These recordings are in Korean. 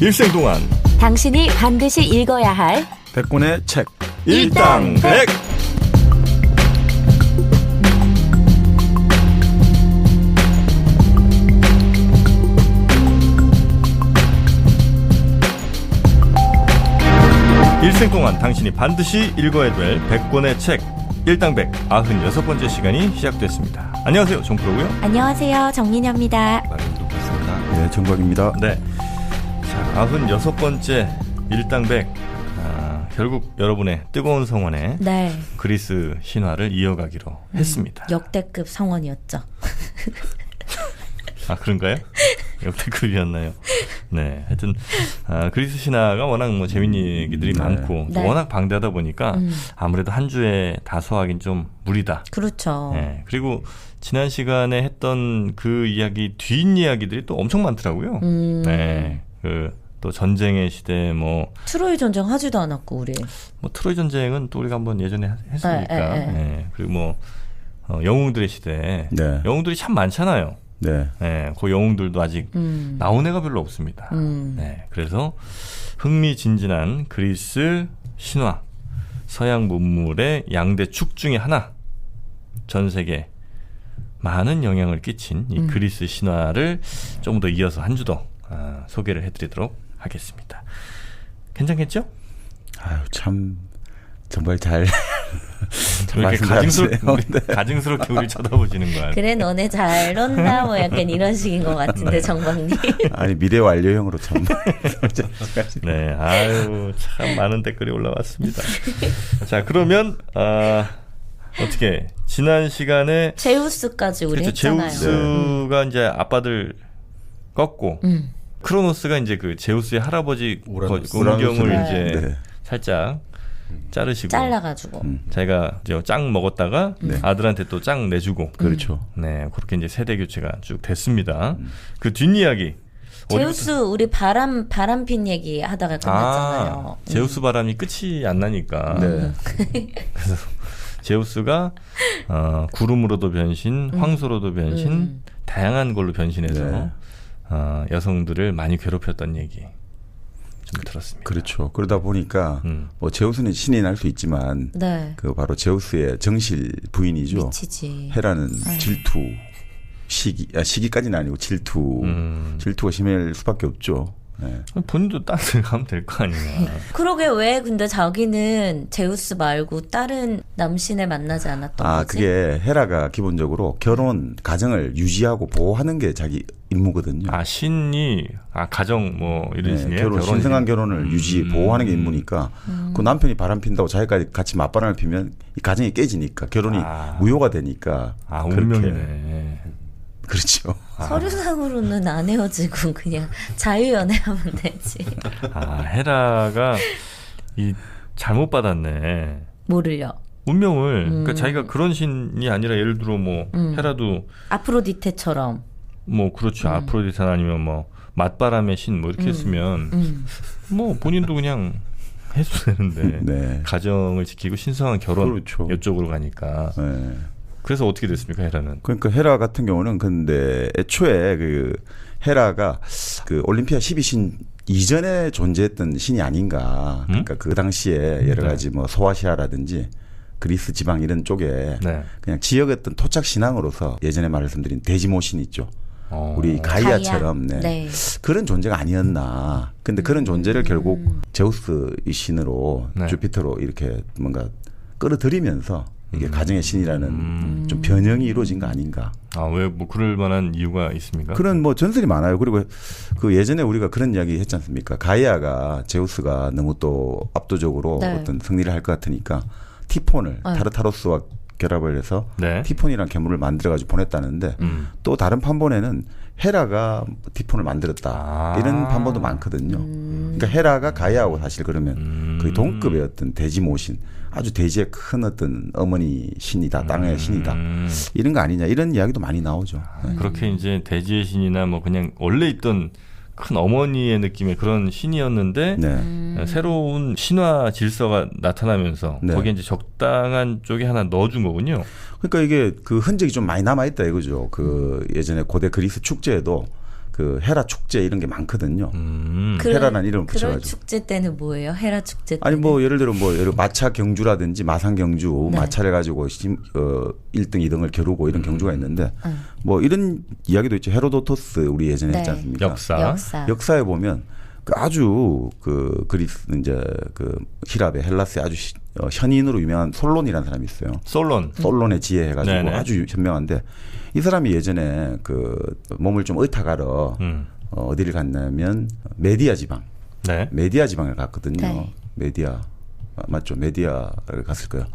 일생 동안 당신이 반드시 읽어야 할 100권의 책 일당백. 일생 동안 당신이 반드시 읽어야 될 100권의 책 일당백 96번째 시간이 시작됐습니다. 안녕하세요, 정프로고요. 안녕하세요, 정민여입니다. 마련도 봤습니다. 네, 정박입니다. 네, 자, 96번째 일당백. 결국 여러분의 뜨거운 성원에 네. 그리스 신화를 이어가기로 했습니다. 역대급 성원이었죠. 아, 그런가요? 역대급이었나요? 네, 하여튼 그리스 신화가 워낙 뭐 재밌는 얘기들이 많고 네. 워낙 방대하다 보니까 아무래도 한 주에 다 소화하긴 좀 무리다. 그렇죠. 네, 그리고 지난 시간에 했던 그 이야기 뒷이야기들이 또 엄청 많더라고요. 네, 또 전쟁의 시대 뭐 트로이 전쟁 하지도 않았고 우리. 뭐 트로이 전쟁은 또 우리가 한번 예전에 했으니까. 네. 네, 그리고 뭐 영웅들의 시대. 네. 영웅들이 참 많잖아요. 네. 네, 그 영웅들도 아직 나온 애가 별로 없습니다. 네, 그래서 흥미진진한 그리스 신화, 서양 문물의 양대 축 중에 하나, 전 세계 많은 영향을 끼친 이 그리스 신화를 조금 더 이어서 한 주 더 소개를 해드리도록 하겠습니다. 괜찮겠죠? 아유, 참 정말 잘 이렇게 가증스럽게 우리 쳐다보시는 거야. 그래, 너네 잘 논다 뭐 약간 이런 식인 것 같은데. 네. 정박님. 아니, 미래 완료형으로 참. 네, 아유, 참 많은 댓글이 올라왔습니다. 자, 그러면 어떻게 지난 시간에 제우스까지 우리 그렇죠, 했잖아요. 제우스가 이제 아빠들 꺾고 크로노스가 이제 그 제우스의 할아버지 음경을 이제 네. 살짝 자르시고 잘라가지고 자기가 이제 짱 먹었다가 아들한테 또 짱 내주고 그렇죠. 네, 그렇게 이제 세대 교체가 쭉 됐습니다. 그 뒷이야기 제우스 우리 바람핀 얘기 하다가 끝났잖아요. 제우스 바람이 끝이 안 나니까. 네. 그래서 제우스가 구름으로도 변신, 황소로도 변신, 다양한 걸로 변신해서 네. 여성들을 많이 괴롭혔던 얘기 좀 들었습니다. 그렇죠. 그러다 보니까 뭐 제우스는 신이 날 수 있지만 네. 그 바로 제우스의 정실 부인이죠. 미치지. 헤라는 질투, 시기까지는 아니고 질투가 심할 수밖에 없죠. 네. 본인도 딴 데 가면 될 거 아니야. 그러게 왜 근데 자기는 제우스 말고 다른 남신을 만나지 않았던 거지? 그게 헤라가 기본적으로 결혼, 가정을 유지하고 보호하는 게 자기 임무거든요. 신이 가정 뭐 이런 신이에요? 신성한 결혼을 유지, 보호하는 게 임무니까 그 남편이 바람 핀다고 자기가 같이 맞바람을 피면 이 가정이 깨지니까 결혼이 무효가 되니까. 운명이네. 그렇죠. 서류상으로는 안 헤어지고 그냥 자유연애하면 되지. 헤라가 잘못 받았네. 뭐를요? 운명을. 그러니까 자기가 그런 신이 아니라 예를 들어 뭐 헤라도 아프로디테처럼. 뭐 그렇죠. 아프로디테나 아니면 뭐 맞바람의 신 뭐 이렇게 했으면 뭐 본인도 그냥 해도 되는데 네. 가정을 지키고 신성한 결혼 그렇죠. 이쪽으로 가니까. 네. 그래서 어떻게 됐습니까, 헤라는? 그러니까 헤라 같은 경우는 근데 애초에 그 헤라가 그 올림피아 12신 이전에 존재했던 신이 아닌가. 그러니까 그 당시에 여러 가지 뭐 소아시아라든지 그리스 지방 이런 쪽에 그냥 지역의 어떤 토착 신앙으로서 예전에 말씀드린 대지모 신 있죠. 우리 가이아처럼 네. 그런 존재가 아니었나. 근데 그런 존재를 결국 제우스 이 신으로 주피터로 이렇게 뭔가 끌어들이면서 이게 가정의 신이라는 좀 변형이 이루어진 거 아닌가. 왜 뭐 그럴 만한 이유가 있습니까? 그런 뭐 전설이 많아요. 그리고 그 예전에 우리가 그런 이야기 했지 않습니까? 가이아가 제우스가 너무 또 압도적으로 어떤 승리를 할 것 같으니까 티폰을 타르타로스와 결합을 해서 티폰이라는 괴물을 만들어가지고 보냈다는데 또 다른 판본에는 헤라가 티폰을 만들었다. 이런 판본도 많거든요. 그러니까 헤라가 가이아하고 사실 그러면 거의 동급의 어떤 대지모신, 아주 대지의 큰 어떤 어머니 신이다, 땅의 신이다, 이런 거 아니냐, 이런 이야기도 많이 나오죠. 그렇게 이제 대지의 신이나 뭐 그냥 원래 있던 큰 어머니의 느낌의 그런 신이었는데 새로운 신화 질서가 나타나면서 거기에 이제 적당한 쪽에 하나 넣어준 거군요. 그러니까 이게 그 흔적이 좀 많이 남아 있다 이거죠. 그 예전에 고대 그리스 축제에도 그 헤라 축제 이런 게 많거든요. 그런- 헤라라는 이름을 그럴 붙여가지고. 축제 때는 뭐예요? 헤라 축제 때는? 아니 뭐 예를 들어 뭐 마차 경주라든지 마산 경주 네. 마차를 가지고 1등, 2등을 겨루고 이런 경주가 있는데 뭐 이런 이야기도 있죠. 헤로도토스 우리 예전에 네. 했지 않습니까? 역사. 역사에 보면 그 아주 그 그리스 이제 그 히랍의 헬라스의 아주 현인으로 유명한 솔론이라는 사람이 있어요. 솔론의 지혜 해가지고 네네. 아주 현명한데 이 사람이 예전에 그 몸을 좀 의탁하러 어디를 갔냐면 메디아 지방. 네. 메디아 지방을 갔거든요. 네. 메디아 맞죠? 메디아를 갔을 거예요.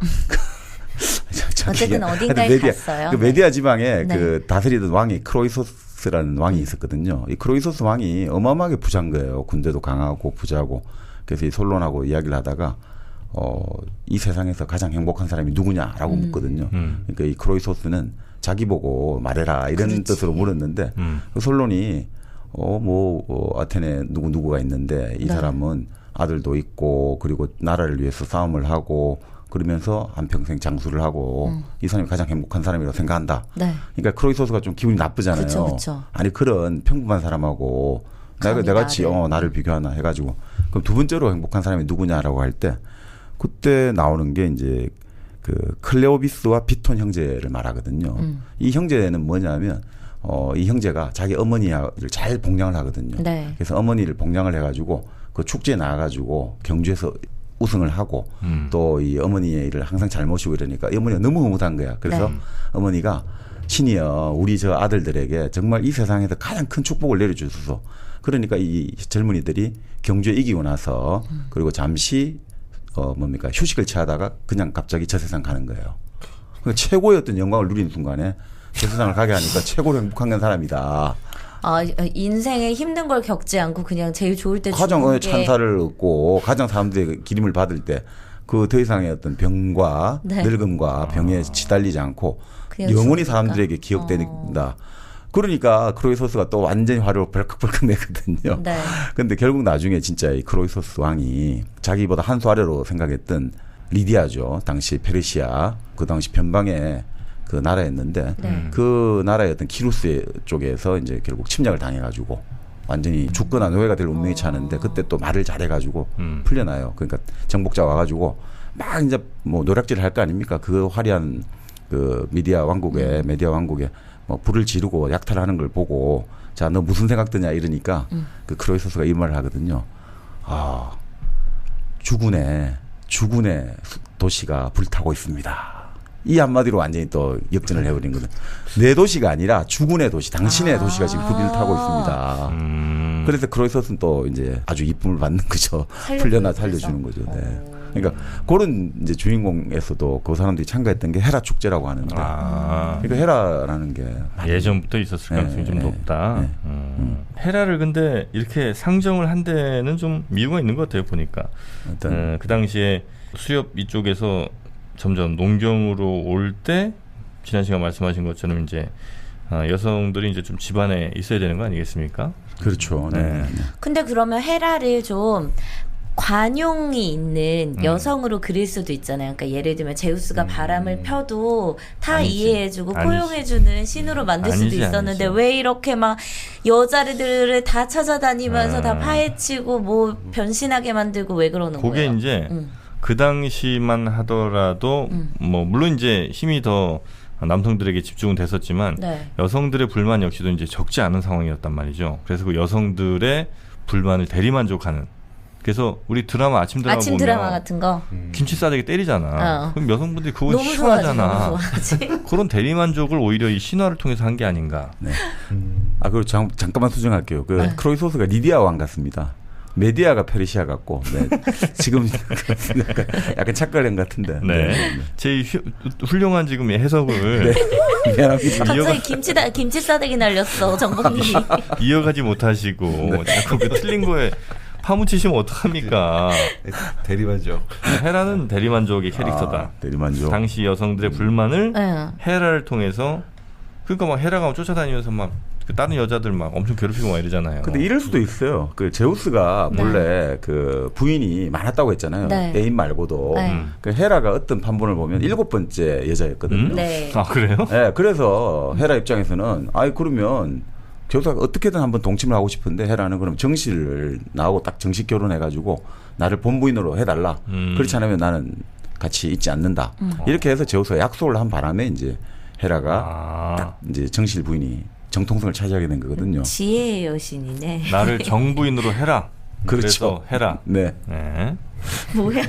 어쨌든 어딘가에 갔어요. 그 메디아 지방에 네. 그 다스리던 왕이 크로이소스라는 왕이 있었거든요. 이 크로이소스 왕이 어마어마하게 부자인 거예요. 군대도 강하고 부자고. 그래서 이 솔론하고 이야기를 하다가 이 세상에서 가장 행복한 사람이 누구냐라고 묻거든요. 그러니까 이 크로이소스는 자기 보고 말해라 이런 그렇지. 뜻으로 물었는데 그 솔론이 아테네 누구가 있는데 이 네. 사람은 아들도 있고 그리고 나라를 위해서 싸움을 하고 그러면서 한평생 장수를 하고 이 사람이 가장 행복한 사람이라고 생각한다. 네. 그러니까 크로이소스가 좀 기분이 나쁘잖아요. 그쵸, 그쵸. 아니 그런 평범한 사람하고 감히 내같이 나를. 나를 비교하나 해가지고 그럼 두 번째로 행복한 사람이 누구냐라고 할 때 그때 나오는 게 이제 그 클레오비스와 비톤 형제를 말하거든요. 이 형제는 뭐냐면 이 형제가 자기 어머니를 잘 복양을 하거든요. 네. 그래서 어머니를 복양을 해가지고 그 축제에 나가가지고 경주에서 우승을 하고 또 이 어머니의 일을 항상 잘 모시고 이러니까 이 어머니가 너무 흐뭇한 거야. 그래서 네. 어머니가 신이여 우리 저 아들들에게 정말 이 세상에서 가장 큰 축복을 내려주소서. 그러니까 이 젊은이들이 경주에 이기고 나서 그리고 잠시 휴식을 취하다가 그냥 갑자기 저 세상 가는 거예요. 그러니까 최고의 어떤 영광을 누리는 순간에 저 세상을 가게 하니까 최고로 행복한 사람이다. 아, 인생에 힘든 걸 겪지 않고 그냥 제일 좋을 때 가장 죽는 게 찬사를 얻고 가장 사람들의 기림을 받을 때 그 더 이상의 어떤 병과 네. 늙음과 병에 시달리지 않고 그냥 영원히 죽으니까. 사람들에게 기억된다. 그러니까 크로이소스가 또 완전히 화를 벌컥벌컥 내거든요. 네. 근데 결국 나중에 진짜 이 크로이소스 왕이 자기보다 한 수 아래로 생각했던 리디아죠. 당시 페르시아 그 당시 변방의 그 나라였는데 네. 그 나라의 어떤 키루스 쪽에서 이제 결국 침략을 당해가지고 완전히 죽거나 노예가 될 운명이 차는데 그때 또 말을 잘해가지고 풀려나요. 그러니까 정복자 와가지고 막 이제 뭐 노략질을 할 거 아닙니까? 그 화려한 그 메디아 왕국에 뭐 불을 지르고 약탈하는 걸 보고 자 너 무슨 생각 드냐 이러니까 그 크로이소스가 이 말을 하거든요. 아 주군의 도시가 불타고 있습니다. 이 한마디로 완전히 또 역전을 해버린 거는 내 도시가 아니라 주군의 도시, 당신의 도시가 지금 불을 타고 있습니다. 그래서 크로이소스는 또 이제 아주 이쁨을 받는 거죠. 살려주는 거죠. 네. 그러니까 그런 이제 주인공에서도 그 사람들이 참가했던 게 헤라 축제라고 하는데, 그러니까 헤라라는 게 예전부터 있었을 가능성이 좀 높다. 헤라를 근데 이렇게 상정을 한 데는 좀 이유가 있는 것 같아요 보니까. 그 당시에 수렵 이쪽에서 점점 농경으로 올 때 지난 시간 말씀하신 것처럼 이제 여성들이 이제 좀 집안에 있어야 되는 거 아니겠습니까? 그렇죠. 네. 근데 그러면 헤라를 좀 관용이 있는 여성으로 그릴 수도 있잖아요. 그러니까 예를 들면 제우스가 바람을 펴도 다 아니지. 이해해주고 아니지. 포용해주는 신으로 만들 수도 아니지, 있었는데 아니지. 왜 이렇게 막 여자들을 다 찾아다니면서 다 아. 파헤치고 뭐 변신하게 만들고 왜 그러는 그게 거예요? 이제 그 당시만 하더라도 뭐 물론 이제 힘이 더 남성들에게 집중은 됐었지만 네. 여성들의 불만 역시도 이제 적지 않은 상황이었단 말이죠. 그래서 그 여성들의 불만을 대리만족하는. 그래서 우리 드라마 아침 드라마 아침 보면 드라마 같은 거 김치 싸대기 때리잖아. 그럼 여성분들이 그거 너무 좋아하지, 시원하잖아. 너무 좋아하지. 그런 대리만족을 오히려 이 신화를 통해서 한 게 아닌가. 네. 그리고 잠깐만 수정할게요. 그 네. 크로이소스가 리디아 왕 같습니다. 메디아가 페르시아 같고, 네. 지금 약간 착각한 같은데. 네. 제 훌륭한 지금 해석을 네. 미안합니다. 갑자기 김치 싸대기 날렸어 정복님이. 이어가지 못하시고 자꾸 그 틀린 거에 파묻히시면 어떡합니까? 대리만족. 헤라는 대리만족의 캐릭터다. 대리만족. 당시 여성들의 불만을 네. 헤라를 통해서 그러니까 막 헤라가 쫓아다니면서 막 그 다른 여자들 막 엄청 괴롭히고 막 이러잖아요. 근데 이럴 수도 있어요. 그 제우스가 몰래 그 부인이 많았다고 했잖아요. 네. 애인 말고도. 네. 그 헤라가 어떤 판본을 보면 7번째 여자였거든요. 네. 아 그래요? 네, 그래서 헤라 입장에서는 아이 그러면 제우스가 어떻게든 한번 동침을 하고 싶은데 헤라는 그럼 정실을 나하고 딱 정식 결혼해가지고 나를 본부인으로 해달라. 그렇지 않으면 나는 같이 있지 않는다. 이렇게 해서 제우스가 약속을 한 바람에 이제 헤라가 딱 이제 정실 부인이 정통성을 차지하게 된 거거든요. 지혜의 여신이네. 나를 정부인으로 해라. 그렇죠. 그래서 해라. 네. 네. 뭐야?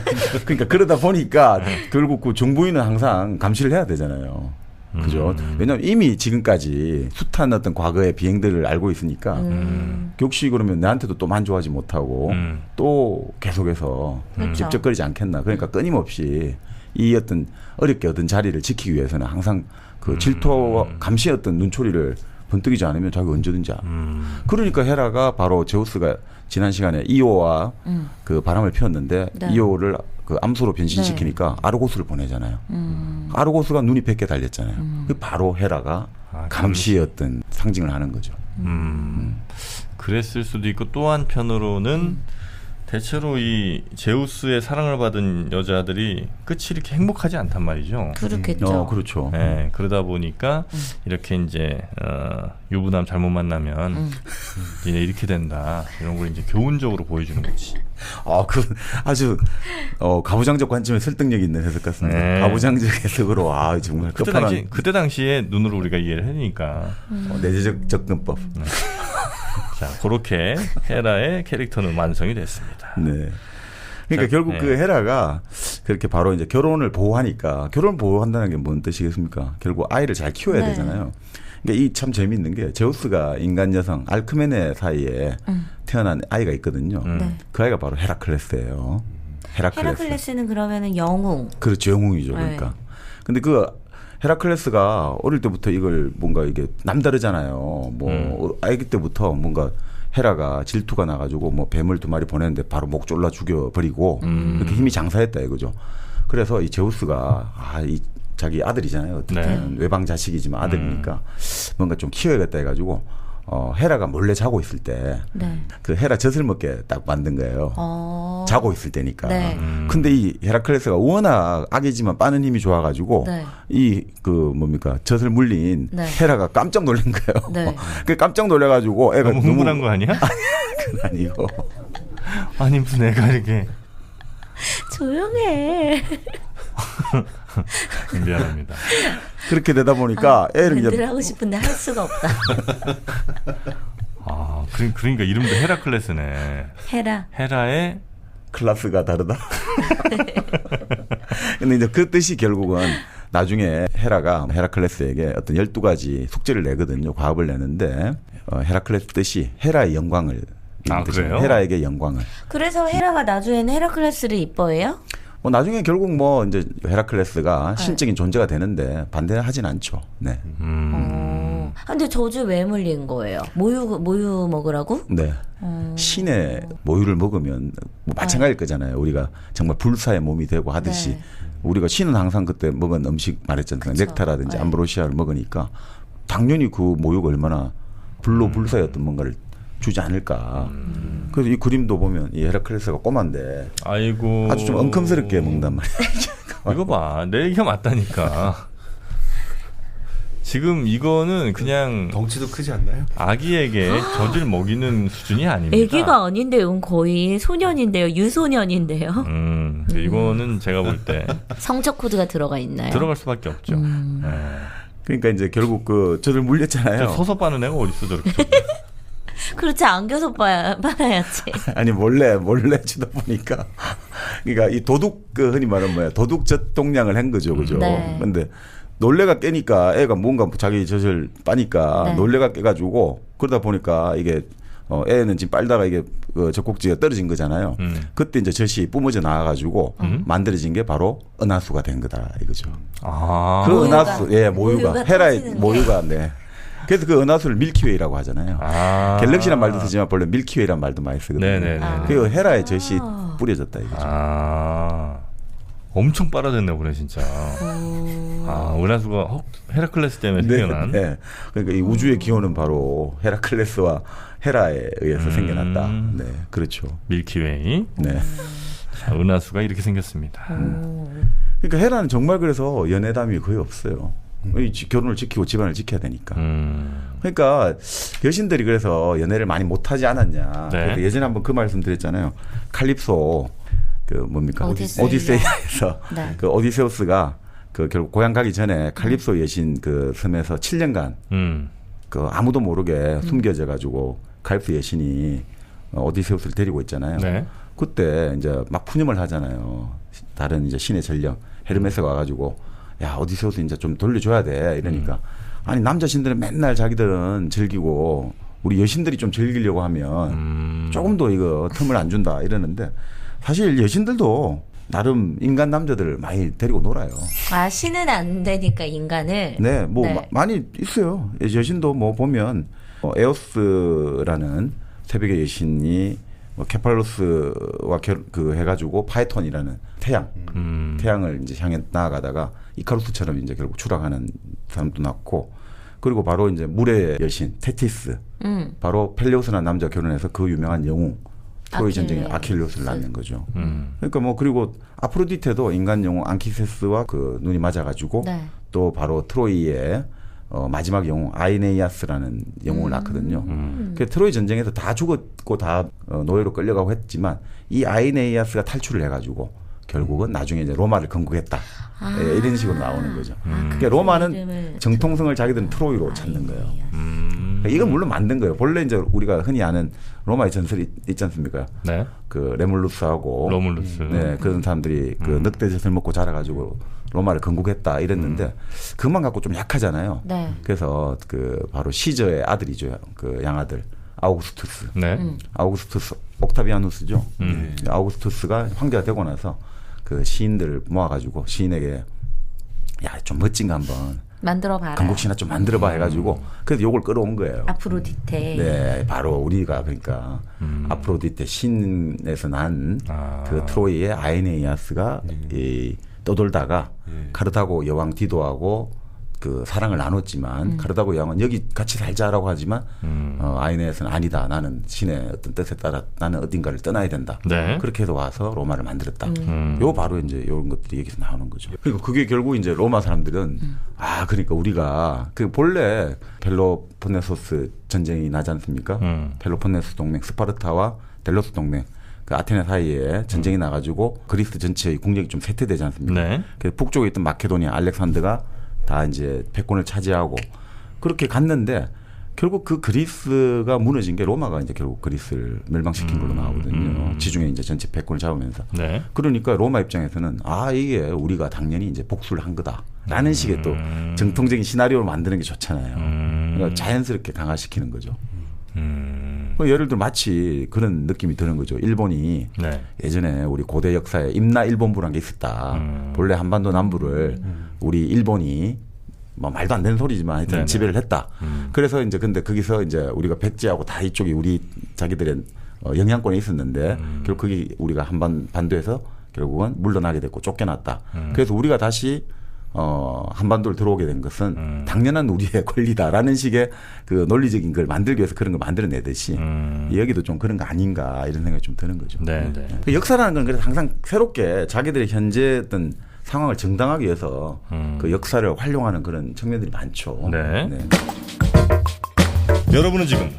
그러니까 그러다 보니까 결국 그 정부인은 항상 감시를 해야 되잖아요. 그죠? 왜냐하면 이미 지금까지 숱한 어떤 과거의 비행들을 알고 있으니까 역시 그러면 나한테도 또 만족하지 못하고 또 계속해서 찝쩍거리지 않겠나. 그러니까 끊임없이 이 어떤 어렵게 얻은 자리를 지키기 위해서는 항상 그 질투와 감시의 어떤 눈초리를 번뜩이지 않으면 자기가 언제든지. 그러니까 헤라가 바로 제우스가 지난 시간에 이오와 그 바람을 피웠는데 네. 이오를 그 암소로 변신시키니까 아르고스를 보내잖아요. 아르고스가 눈이 100개 달렸잖아요. 그 바로 헤라가 감시의 어떤 상징을 하는 거죠. 그랬을 수도 있고 또 한편으로는 대체로 이 제우스의 사랑을 받은 여자들이 끝이 이렇게 행복하지 않단 말이죠. 그렇겠죠. 그렇죠. 네, 그러다 보니까 이렇게 이제 유부남 잘못 만나면 이제 이렇게 된다 이런 걸 이제 교훈적으로 보여주는 거지. 그 아주 가부장적 관점에 설득력 있는 해석 같습니다. 네. 가부장적 해석으로 정말 그때 당시에 눈으로 우리가 이해를 하니까 내재적 접근법. 자 그렇게 헤라의 캐릭터는 완성이 됐습니다. 네. 그러니까 결국 그 헤라가 그렇게 바로 이제 결혼을 보호하니까 결혼을 보호한다는 게 뭔 뜻이겠습니까? 결국 아이를 잘 키워야 되잖아요. 그러니까 이 참 재미있는 게 제우스가 인간 여성 알크메네 사이에 태어난 아이가 있거든요. 그 아이가 바로 헤라클레스예요. 헤라클레스는 그러면은 영웅. 그렇죠, 영웅이죠. 그러니까. 근데 그 헤라클레스가 어릴 때부터 이걸 뭔가 이게 남다르잖아요. 뭐 아기 때부터 뭔가 헤라가 질투가 나가지고 뭐 뱀을 2마리 보냈는데 바로 목 졸라 죽여버리고 그렇게 힘이 장사했다 이거죠. 그래서 이 제우스가 이 자기 아들이잖아요. 어떻게든 외방 자식이지만 아들이니까 뭔가 좀 키워야겠다 해가지고 헤라가 몰래 자고 있을 때 그 헤라 젖을 먹게 딱 만든 거예요. 자고 있을 때니까. 근데 이 헤라클레스가 워낙 아기지만 빠는 힘이 좋아가지고 이 그 뭡니까 젖을 물린 헤라가 깜짝 놀란 거예요. 그 깜짝 놀래가지고 애가 너무 흥분한 거 아니야? 그건 아니고. 아니 무슨 애가 이렇게 조용해. 미안합니다. 그렇게 되다 보니까 애를 밴드를 하고 싶은데 할 수가 없다. 그러니까 이름도 헤라클레스네. 헤라의 클래스가 다르다. 근데 이제 그 뜻이 결국은 나중에 헤라가 헤라클레스에게 어떤 12가지 숙제를 내거든요. 과업을 내는데 헤라클레스 뜻이 헤라의 영광을. 그래요? 헤라에게 영광을. 그래서 헤라가 나중에는 헤라클레스를 이뻐해요? 뭐 나중에 결국 뭐 이제 헤라클레스가 신적인 존재가 되는데 반대하진 않죠. 네. 근데 저주 왜 물린 거예요? 모유 먹으라고? 네. 신의 모유를 먹으면 뭐 마찬가지일 거잖아요. 우리가 정말 불사의 몸이 되고 하듯이 우리가 신은 항상 그때 먹은 음식 말했잖아요. 넥타라든지 암브로시아를 먹으니까 당연히 그 모유가 얼마나 불로불사의 어떤 뭔가를 주지 않을까. 그래서 이 그림도 보면 이 헤라클레스가 꼬만데 아이고 아주 좀 엉큼스럽게 먹는단 말이에요. 이거 봐, 내 얘기가 맞다니까. 지금 이거는 그냥 덩치도 크지 않나요? 아기에게 젖을 먹이는 수준이 아닙니다. 아기가 아닌데요, 거의 소년인데요, 유소년인데요. 이거는 제가 볼 때 성적 코드가 들어가 있나요? 들어갈 수밖에 없죠. 그러니까 이제 결국 그 젖을 물렸잖아요. 서서 빠는 애가 어딨어 저렇게. 그렇지, 안겨서 빨아야지. 아니 몰래 주다 보니까 그러니까 이 도둑 그 흔히 말하는 뭐야 도둑 젖동량을 한 거죠, 그죠? 근데 놀래가 깨니까 애가 뭔가 자기 젖을 빠니까 놀래가 깨가지고 그러다 보니까 이게 애는 지금 빨다가 이게 그 젖꼭지가 떨어진 거잖아요. 그때 이제 젖이 뿜어져 나와가지고 만들어진 게 바로 은하수가 된 거다 이거죠. 그 은하수, 모유가 헤라의 모유가 그래서 그 은하수를 밀키웨이라고 하잖아요. 갤럭시란 말도 쓰지만 원래 밀키웨이란 말도 많이 쓰거든요. 그 헤라의 젖이 뿌려졌다 이거죠. 엄청 빨아들였나 보네 진짜. 은하수가 헤라클레스 때문에 생겨난. 그러니까 이 우주의 기원은 바로 헤라클레스와 헤라에 의해서 생겨났다. 네, 그렇죠. 밀키웨이. 네. 자, 은하수가 이렇게 생겼습니다. 그러니까 헤라는 정말 그래서 연애담이 거의 없어요. 결혼을 지키고 집안을 지켜야 되니까. 그러니까 여신들이 그래서 연애를 많이 못하지 않았냐. 네. 그래서 예전에 한번 그 말씀 드렸잖아요. 칼립소 그 뭡니까 오디세이아에서 네. 그 오디세우스가 그 결국 고향 가기 전에 칼립소 여신 그 섬에서 7년간 그 아무도 모르게 숨겨져 가지고 칼립소 여신이 오디세우스를 데리고 있잖아요. 네. 그때 이제 막 푸념을 하잖아요. 다른 이제 신의 전령 헤르메스가 와가지고 야 오디세우스 이제 좀 돌려줘야 돼 이러니까 아니 남자 신들은 맨날 자기들은 즐기고 우리 여신들이 좀 즐기려고 하면 조금 더 이거 틈을 안 준다 이러는데 사실 여신들도 나름 인간 남자들을 많이 데리고 놀아요. 아 신은 안 되니까 인간을. 네, 뭐 네. 많이 있어요. 여신도 뭐 보면 에오스라는 새벽의 여신이 뭐 케팔로스와 그 해가지고 파이톤이라는 태양을 이제 향해 나아가다가 이카루스처럼 이제 결국 추락하는 사람도 났고 그리고 바로 이제 물의 여신 테티스 바로 펠레우스라는 남자 결혼해서 그 유명한 영웅 트로이 전쟁의 아킬레우스를 낳는 거죠. 그러니까 뭐 그리고 아프로디테도 인간 영웅 앙키세스와 그 눈이 맞아가지고 네. 또 바로 트로이의 마지막 영웅 아이네이아스라는 영웅을 낳거든요. 그 트로이 전쟁에서 다 죽었고 다 노예로 끌려가고 했지만 이 아이네이아스가 탈출을 해가지고 결국은 나중에 이제 로마를 건국했다. 예, 이런 식으로 나오는 거죠. 그러니까 로마는 정통성을 자기들은 트로이로 찾는 거예요. 그러니까 이건 물론 만든 거예요. 본래 이제 우리가 흔히 아는 로마의 전설이 있지 않습니까? 네. 그 레물루스하고 로물루스. 네, 그런 사람들이 그 늑대젖을 먹고 자라가지고 로마를 건국했다 이랬는데 그만 갖고 좀 약하잖아요. 네. 그래서 그 바로 시저의 아들이죠. 그 양아들 아우구스투스. 네. 아우구스투스 옥타비아누스죠. 아우구스투스가 황제가 되고 나서 그 시인들을 모아가지고 시인에게 야 좀 멋진 거 한번 만들어봐라. 건국신화 좀 만들어봐 해가지고 그래서 요걸 끌어온 거예요. 아프로디테. 네, 바로 우리가 그러니까 아프로디테 신에서 난 그 트로이의 아이네이아스가 이 떠돌다가 카르다고 여왕 디도하고 그 사랑을 나눴지만 카르다고 여왕은 여기 같이 살자라고 하지만 아이네이아스는 아니다. 나는 신의 어떤 뜻에 따라 나는 어딘가를 떠나야 된다. 네. 그렇게 해서 와서 로마를 만들었다. 요 바로 이제 이런 것들이 여기서 나오는 거죠. 그리고 그게 결국 이제 로마 사람들은 그러니까 우리가 그 본래 펠로폰네소스 전쟁이 나지 않습니까? 펠로폰네소스 동맹, 스파르타와 델로스 동맹. 그 아테네 사이에 전쟁이 나가지고 그리스 전체의 국력이 좀 쇠퇴되지 않습니까? 네. 그래서 북쪽에 있던 마케도니아, 알렉산더가 다 이제 패권을 차지하고 그렇게 갔는데 결국 그 그리스가 무너진 게 로마가 이제 결국 그리스를 멸망시킨 걸로 나오거든요. 지중해 이제 전체 패권을 잡으면서. 네. 그러니까 로마 입장에서는 이게 우리가 당연히 이제 복수를 한 거다라는 식의 또 정통적인 시나리오를 만드는 게 좋잖아요. 그러니까 자연스럽게 강화시키는 거죠. 예를 들어 마치 그런 느낌이 드는 거죠. 일본이 네. 예전에 우리 고대 역사에 임나 일본부라는 게 있었다. 본래 한반도 남부를 우리 일본이 뭐 말도 안 되는 소리지만 하여튼 네네. 지배를 했다. 그래서 이제 근데 거기서 이제 우리가 백제하고 다 이쪽이 우리 자기들의 영향권에 있었는데 결국 그게 우리가 반도에서 결국은 물러나게 됐고 쫓겨났다. 그래서 우리가 다시 한반도를 들어오게 된 것은 당연한 우리의 권리다라는 식의 그 논리적인 걸 만들기 위해서 그런 걸 만들어내듯이 여기도 좀 그런 거 아닌가 이런 생각이 좀 드는 거죠. 네. 네. 그 역사라는 건 그래서 항상 새롭게 자기들의 현재 어떤 상황을 정당하기 위해서 그 역사를 활용하는 그런 측면들이 많죠. 네. 여러분은 지금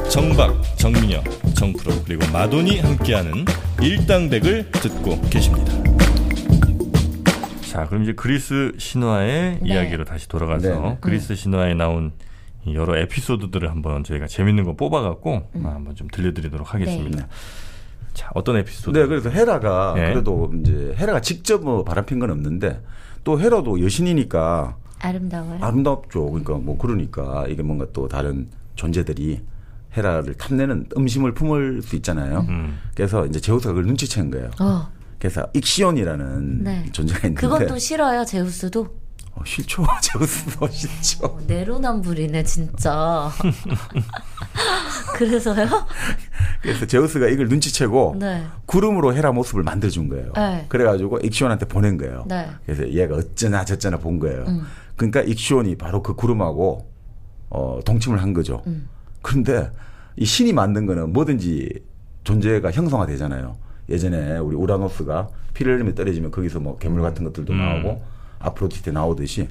정박, 정민영, 정프로 그리고 마돈이 함께하는 일당백을 듣고 계십니다. 자, 그럼 이제 그리스 신화의 네. 이야기로 다시 돌아가서 네. 그리스 신화에 나온 이 여러 에피소드들을 한번 저희가 재밌는 거 뽑아갖고 한번 좀 들려드리도록 하겠습니다. 자, 어떤 에피소드? 네, 그래서 헤라가 네. 그래도 이제 헤라가 직접 뭐 바람핀 건 없는데 또 헤라도 여신이니까 아름다워요. 아름답죠. 그러니까 뭐 그러니까 이게 뭔가 또 다른 존재들이 헤라를 탐내는 음심을 품을 수 있잖아요. 그래서 이제 제우스가 그걸 눈치챈 거예요. 그래서 익시온이라는 네. 존재가 있는데 그건 또 싫어요. 제우스도. 싫죠. 제우스도 싫죠. 내로남불이네 진짜. 그래서요? 그래서 제우스가 이걸 눈치채고 네. 구름으로 헤라 모습을 만들어준 거예요. 네. 그래가지고 익시온한테 보낸 거예요. 네. 그래서 얘가 어쩌나 저쩌나 본 거예요. 그러니까 익시온이 바로 그 구름하고 동침을 한 거죠. 그런데 이 신이 만든 거는 뭐든지 존재가 형성화되잖아요. 예전에 우리 우라노스가 피를 흘리며 떨어지면 거기서 뭐 괴물 같은 것들도 나오고 아프로디테 나오듯이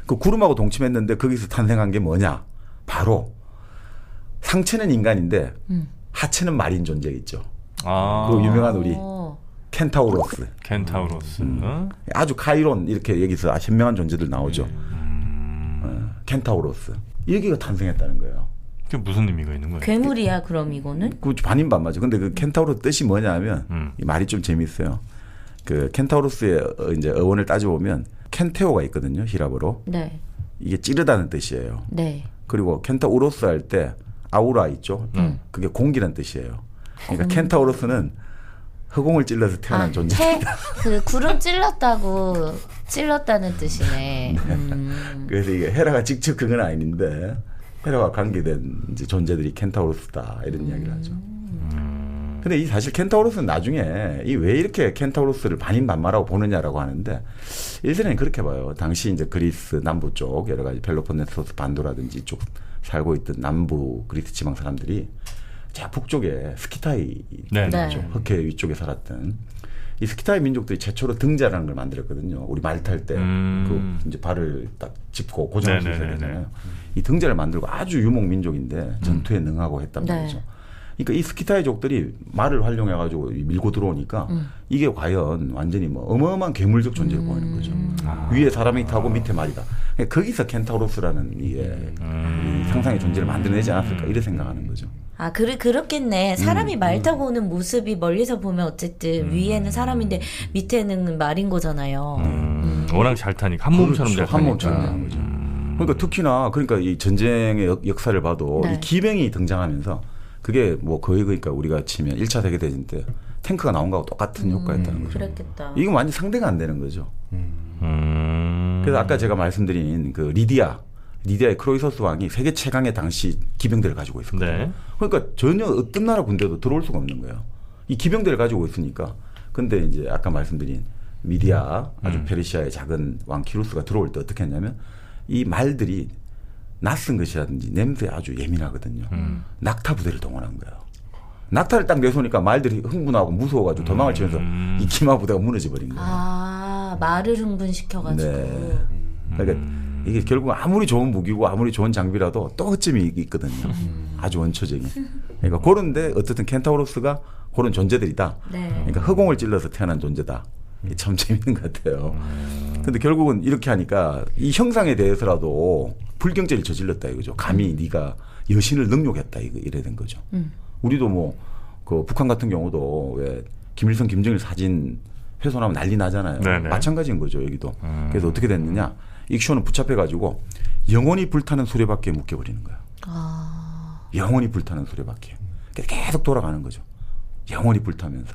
그 구름하고 동침했는데 거기서 탄생한 게 뭐냐? 바로 상체는 인간인데 하체는 말인 존재 있죠. 아. 그 유명한 우리 어. 켄타우로스. 켄타우로스. 아주 카이론 이렇게 여기서 현명한 존재들 나오죠. 켄타우로스. 여기가 탄생했다는 거예요. 그게 무슨 의미가 있는 거예요? 괴물이야 그럼 이거는? 그 반인반맞죠. 근데 그 켄타우로스 뜻이 뭐냐면 이 말이 좀 재밌어요. 그 켄타우로스의 이제 어원을 따져보면 켄테오가 있거든요. 히랍어로. 네. 이게 찌르다는 뜻이에요. 네. 그리고 켄타우로스 할 때 아우라 있죠. 그게 공기란 뜻이에요. 그러니까 켄타우로스는 허공을 찔러서 태어난 존재. 그 구름 찔렀다는 뜻이네. 그래서 이게 헤라가 직접 그건 아닌데 헤라와 관계된 이제 존재들이 켄타우로스다 이런 이야기를 하죠. 근데 이 사실 켄타우로스는 나중에 이 왜 이렇게 켄타우로스를 반인반마라고 보느냐라고 하는데 일전에는 그렇게 봐요. 당시 이제 그리스 남부 쪽 여러 가지 펠로폰네소스 반도라든지 이쪽 살고 있던 남부 그리스 지방 사람들이 자 북쪽에 스키타이 네. 있죠. 흑해 위쪽에 살았던 이 스키타이 민족들이 최초로 등자라는 걸 만들었거든요. 우리 말 탈 때 그 이제 발을 딱 짚고 고정할 수 있어야 되잖아요. 이 등자를 만들고 아주 유목 민족인데 전투에 능하고 했단 말이죠. 그러니까 이 스키타이족들이 말을 활용해가지고 밀고 들어오니까 이게 과연 완전히 뭐 어마어마한 괴물적 존재를 보이는 거죠. 위에 사람이 타고 밑에 말이다. 그러니까 거기서 켄타우로스라는 이게 이 상상의 존재를 만들어내지 않았을까 이렇게 생각하는 거죠. 아, 그렇겠네. 사람이 말 타고 오는 모습이 멀리서 보면 어쨌든 위에는 사람인데 밑에는 말인 거잖아요. 워낙 잘 타니까 한 몸처럼 잘 타니까. 한 몸처럼 되는 거죠. 그러니까 특히나 그러니까 이 전쟁의 역사를 봐도 네. 이 기병이 등장하면서 그게 뭐 거의 그러니까 우리가 치면 1차 세계대전 때 탱크가 나온 거하고 똑같은 효과였다는 거죠. 그랬겠다. 이건 완전 상대가 안 되는 거죠. 그래서 아까 제가 말씀드린 그 리디아의 크로이서스 왕이 세계 최강의 당시 기병대를 가지고 있었거든요. 네. 그러니까 전혀 어떤 나라 군대도 들어올 수가 없는 거예요. 이 기병대를 가지고 있으니까. 근데 이제 아까 말씀드린 미디아 아주 페르시아의 작은 왕 키루스가 들어올 때 어떻게 했냐면 이 말들이 낯선 것이라든지 냄새에 아주 예민하거든요. 낙타 부대를 동원한 거예요. 낙타를 딱 내쏘니까 말들이 흥분하고 무서워가지고 도망을 치면서 이 기마 부대가 무너져 버린 거예요. 아, 말을 흥분시켜가지고. 네. 그러니까 이게 결국 아무리 좋은 무기고 아무리 좋은 장비라도 또 허점이 있거든요. 아주 원초적인. 그러니까 그런데 어쨌든 켄타우로스가 그런 존재들이다. 네. 그러니까 허공을 찔러서 태어난 존재다. 이게 참 재밌는 것 같아요. 근데 결국은 이렇게 하니까 이 형상에 대해서라도 불경죄를 저질렀다 이거죠. 감히 네가 여신을 능욕했다 이래 된 거죠. 우리도 뭐 그 북한 같은 경우도 왜 김일성, 김정일 사진 훼손하면 난리 나잖아요. 네네. 마찬가지인 거죠 여기도. 그래서 어떻게 됐느냐? 익쇼는 붙잡혀가지고 영원히 불타는 수레바퀴에 묶여버리는 거예요. 영원히 불타는 수레바퀴에. 계속 돌아가는 거죠. 영원히 불타면서.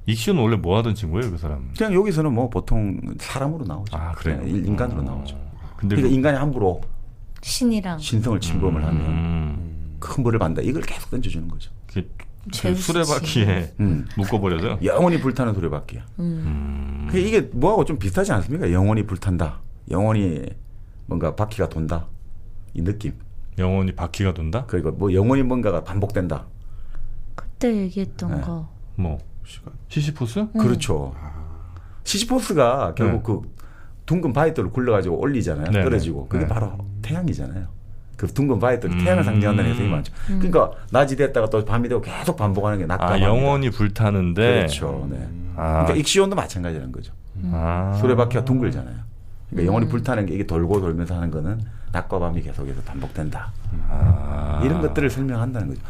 익시는 원래 뭐 하던 친구예요, 그 사람? 그냥 여기서는 뭐 보통 사람으로 나오죠. 아, 그래요? 네, 인간으로 나오죠. 근데 그러니까 인간이 함부로 신이랑. 신성을 침범을 하면 큰 벌을 받는다. 이걸 계속 던져주는 거죠. 그 제우스지. 수레바퀴에 묶어버려서. 영원히 불타는 수레바퀴야. 그러니까 이게 뭐하고 좀 비슷하지 않습니까? 영원히 불탄다. 영원히 뭔가 바퀴가 돈다. 이 느낌. 영원히 바퀴가 돈다? 그리고 뭐 영원히 뭔가가 반복된다. 그때 얘기했던 거. 뭐 시시포스? 그렇죠. 시시포스가 결국 그 둥근 바위돌을 굴러가지고 올리잖아요. 네네. 떨어지고. 그게 바로 태양이잖아요. 그 둥근 바위돌이 태양을 상징한다는 해석이 많죠. 그러니까 낮이 됐다가 또 밤이 되고 계속 반복하는 게 낮과 아, 밤이다. 영원히 불타는데. 그렇죠. 네. 그러니까 익시온도 마찬가지라는 거죠. 수레바퀴가 둥글잖아요. 그러니까 영원히 불타는 게 이게 돌고 돌면서 하는 거는 낮과 밤이 계속해서 반복된다. 이런 것들을 설명한다는 거죠.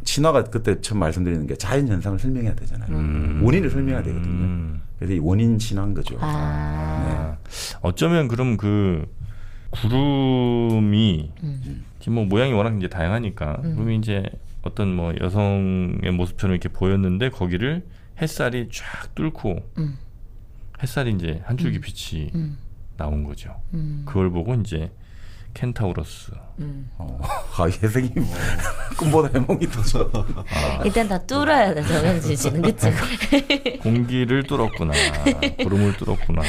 신화가 그때 처음 말씀드리는 게 자연 현상을 설명해야 되잖아요. 원인을 설명해야 되거든요. 그래서 이 원인 신화인 거죠. 어쩌면 그럼 그 구름이 지금 뭐 모양이 워낙 이제 다양하니까 구름이 이제 어떤 뭐 여성의 모습처럼 이렇게 보였는데 거기를 햇살이 쫙 뚫고 햇살이 이제 한 줄기 빛이 나온 거죠. 그걸 보고 이제 켄타우로스. 해석이 꿈보다 해몽이 더 좋아. 일단 다 뚫어야 돼, 정현진 씨는. 그치? 공기를 뚫었구나. 구름을 뚫었구나.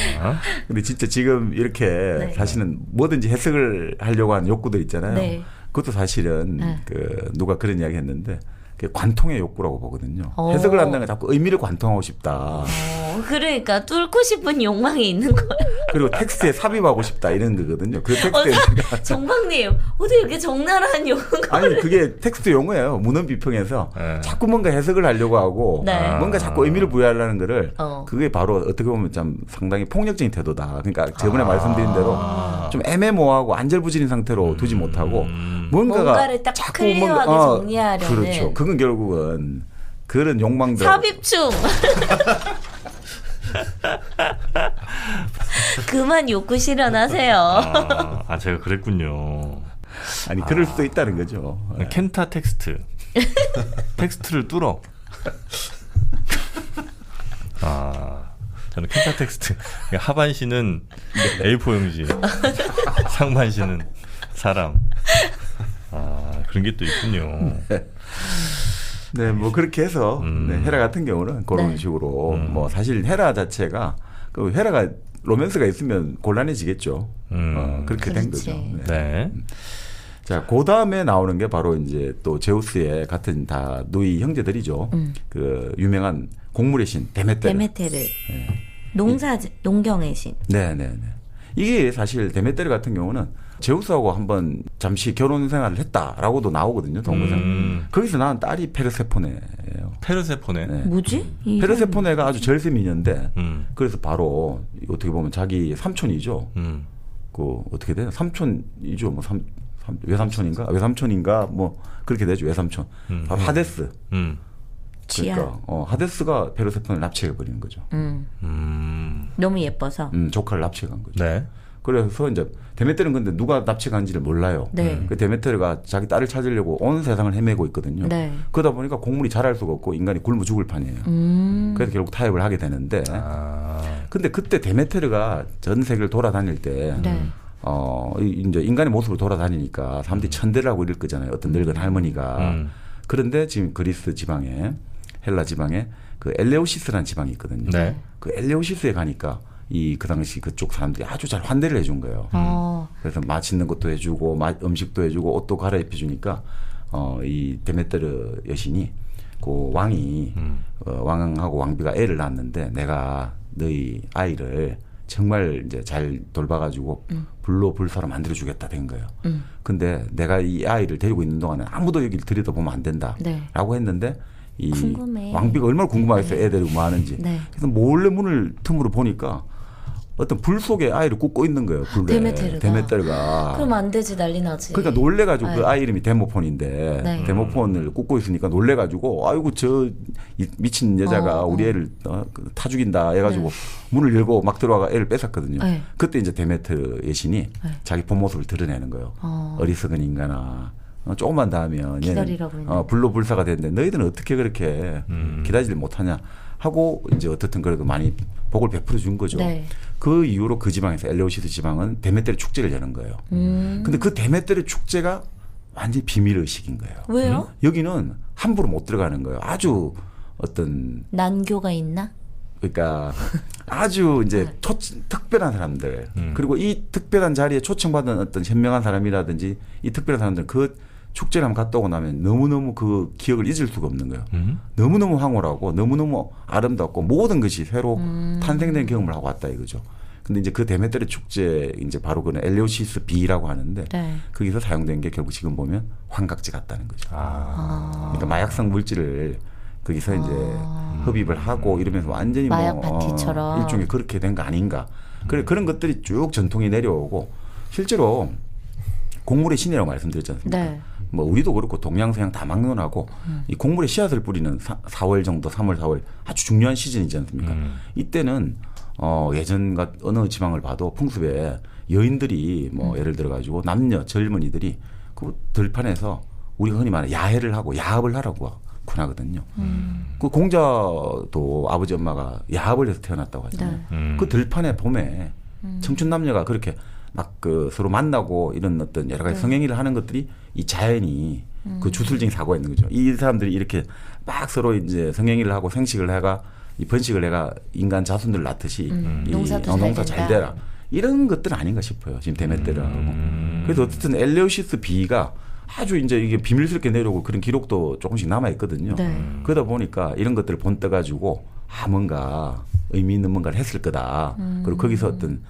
근데 진짜 지금 이렇게 사실은 뭐든지 해석을 하려고 하는 욕구들 있잖아요. 네. 그것도 사실은 그 누가 그런 이야기 했는데 그게 관통의 욕구라고 보거든요. 오. 해석을 한다는 게 자꾸 의미를 관통하고 싶다. 그러니까 뚫고 싶은 욕망이 있는 거야. 그리고 텍스트에 삽입하고 싶다 이런 거거든요. 그 텍스트에 정박님 어떻게 이렇게 적나라한 욕을 아니 그게 텍스트 용어예요. 문헌 비평에서 네. 자꾸 뭔가 해석을 하려고 하고 네. 뭔가 자꾸 의미를 부여하려는 거를 어. 그게 바로 어떻게 보면 좀 상당히 폭력적인 태도다. 그러니까 저번에 말씀드린 대로 좀 애매모호하고 안절부절인 상태로 두지 못하고 뭔가를 딱 자꾸 클리어하게 정리하려는. 그렇죠. 그건 결국은 그런 욕망들 삽입충. 그만 욕구 실현하세요. 제가 그랬군요. 아니 그럴 수도 있다는 거죠. 켄타 텍스트. 텍스트를 뚫어. 저는 켄타 텍스트. 하반신은 A4 용지, 상반신은 사람. 그런 게 또 있군요. 네, 뭐 그렇게 해서 네, 헤라 같은 경우는 그런 네. 식으로 뭐 사실 헤라 자체가 그 헤라가 로맨스가 있으면 곤란해지겠죠. 그렇게 된 그렇지. 거죠. 네. 네. 자, 그 다음에 나오는 게 바로 이제 또 제우스의 같은 다 누이 형제들이죠. 그 유명한 곡물의 신 데메테르. 데메테르. 농경의 신. 네, 네, 네. 이게 사실 데메테르 같은 경우는 제우스하고 한번 잠시 결혼 생활을 했다라고도 나오거든요. 동물상. 거기서 낳은 딸이 페르세포네예요. 페르세포네. 네. 뭐지? 이 페르세포네가 아주 절세 미녀인데 그래서 그래서 바로 어떻게 보면 자기 삼촌이죠. 그 어떻게 돼요? 삼촌이죠. 뭐 외삼촌인가 뭐 그렇게 되죠. 외삼촌. 바로 하데스. 지아. 그러니까 하데스가 페르세포네를 납치해 버리는 거죠. 너무 예뻐서. 조카를 납치해 간 거죠. 네. 그래서 이제 데메테르는 근데 누가 납치간지를 몰라요. 네. 그 데메테르가 자기 딸을 찾으려고 온 세상을 헤매고 있거든요. 네. 그러다 보니까 곡물이 자랄 수가 없고 인간이 굶어 죽을 판이에요. 그래서 결국 타협을 하게 되는데, 근데 그때 데메테르가 전 세계를 돌아다닐 때, 네. 이제 인간의 모습으로 돌아다니니까 사람들이 천대를 하고 이럴 거잖아요. 어떤 늙은 할머니가. 그런데 지금 그리스 지방에 헬라 지방에 그 엘레오시스라는 지방이 있거든요. 네. 그 엘레오시스에 가니까 그 당시 그쪽 사람들이 아주 잘 환대를 해준 거예요. 그래서 맛있는 것도 해주고 음식도 해주고 옷도 갈아입혀 주니까 이 데메테르 여신이 그 왕이 왕하고 왕비가 애를 낳았는데 내가 너희 아이를 정말 이제 잘 돌봐가지고 불로불사로 만들어주겠다 된 거예요. 근데 내가 이 아이를 데리고 있는 동안에 아무도 여기를 들여다보면 안 된다라고 네. 했는데 이 궁금해. 왕비가 얼마나 궁금하겠어요. 애 데리고 뭐 하는지. 네. 그래서 몰래 문을 틈으로 보니까 어떤 불 속에 아이를 굽고 있는 거예요. 불에. 데메테르가. 그럼 안 되지, 난리 나지. 그러니까 놀래가지고 그 아이 이름이 데모폰인데 네. 데모폰을 굽고 있으니까 놀래가지고 아이고 저 미친 여자가 우리 애를 타 죽인다 해가지고 문을 열고 막 들어와가 애를 뺏었거든요. 네. 그때 이제 데메테르 여신이 자기 본 모습을 드러내는 거예요. 어리석은 인간아. 조금만 더 하면 기다리라고 했는데. 불로불사가 되는데 너희들은 어떻게 그렇게 기다리지 못하냐 하고 이제 어떻든 그래도 많이 복을 베풀어 준 거죠. 네. 그 이후로 그 지방에서 엘레오시스 지방은 데메테르 축제를 여는 거예요. 근데 그 데메테르 축제가 완전히 비밀의식인 거예요. 왜요? 여기는 함부로 못 들어가는 거예요. 아주 어떤 난교가 있나? 그러니까 아주 이제 특별한 사람들 그리고 이 특별한 자리에 초청받은 어떤 현명한 사람이라든지 이 특별한 사람들은 그 축제를 한번 갔다 오고 나면 너무너무 그 기억을 잊을 수가 없는 거예요. 너무너무 황홀하고 너무너무 아름답고 모든 것이 새로 탄생된 경험을 하고 왔다 이거죠. 근데 이제 그 데메테르 축제 이제 바로 그는 엘레오시스 B라고 하는데 거기서 사용된 게 결국 지금 보면 환각제 같다는 거죠. 그러니까 마약성 물질을 거기서 이제 흡입을 하고 이러면서 완전히 마약 파티처럼 일종의 그렇게 된 거 아닌가. 그런 것들이 쭉 전통이 내려오고 실제로 곡물의 신이라고 말씀드렸지 않습니까? 네. 뭐 우리도 그렇고 동양서양 다 막론하고 이 곡물의 씨앗을 뿌리는 4월 정도 3월 4월 아주 중요한 시즌이지 않습니까? 이때는 예전 어느 지방을 봐도 풍습에 여인들이 뭐 예를 들어 가지고 남녀 젊은이들이 그 들판에서 우리가 흔히 말하는 야해를 하고 야합을 하라고 권하거든요. 그 공자도 아버지 엄마가 야합을 해서 태어났다고 하잖아요. 그 들판에 봄에 청춘 남녀가 그렇게 막 그 서로 만나고 이런 어떤 여러 가지 성행위를 하는 것들이 이 자연이 그 주술적인 사고가 있는 거죠. 이 사람들이 이렇게 막 서로 이제 성행위를 하고 생식을 해가 이 번식을 해가 인간 자손들 낳듯이 이 농사 잘 되라. 이런 것들은 아닌가 싶어요. 지금 데메테르하고. 그래서 어쨌든 엘레오시스 B가 아주 이제 이게 비밀스럽게 내려오고 그런 기록도 조금씩 남아 있거든요. 네. 그러다 보니까 이런 것들을 본떠 가지고 뭔가 의미 있는 뭔가를 했을 거다. 그리고 거기서 어떤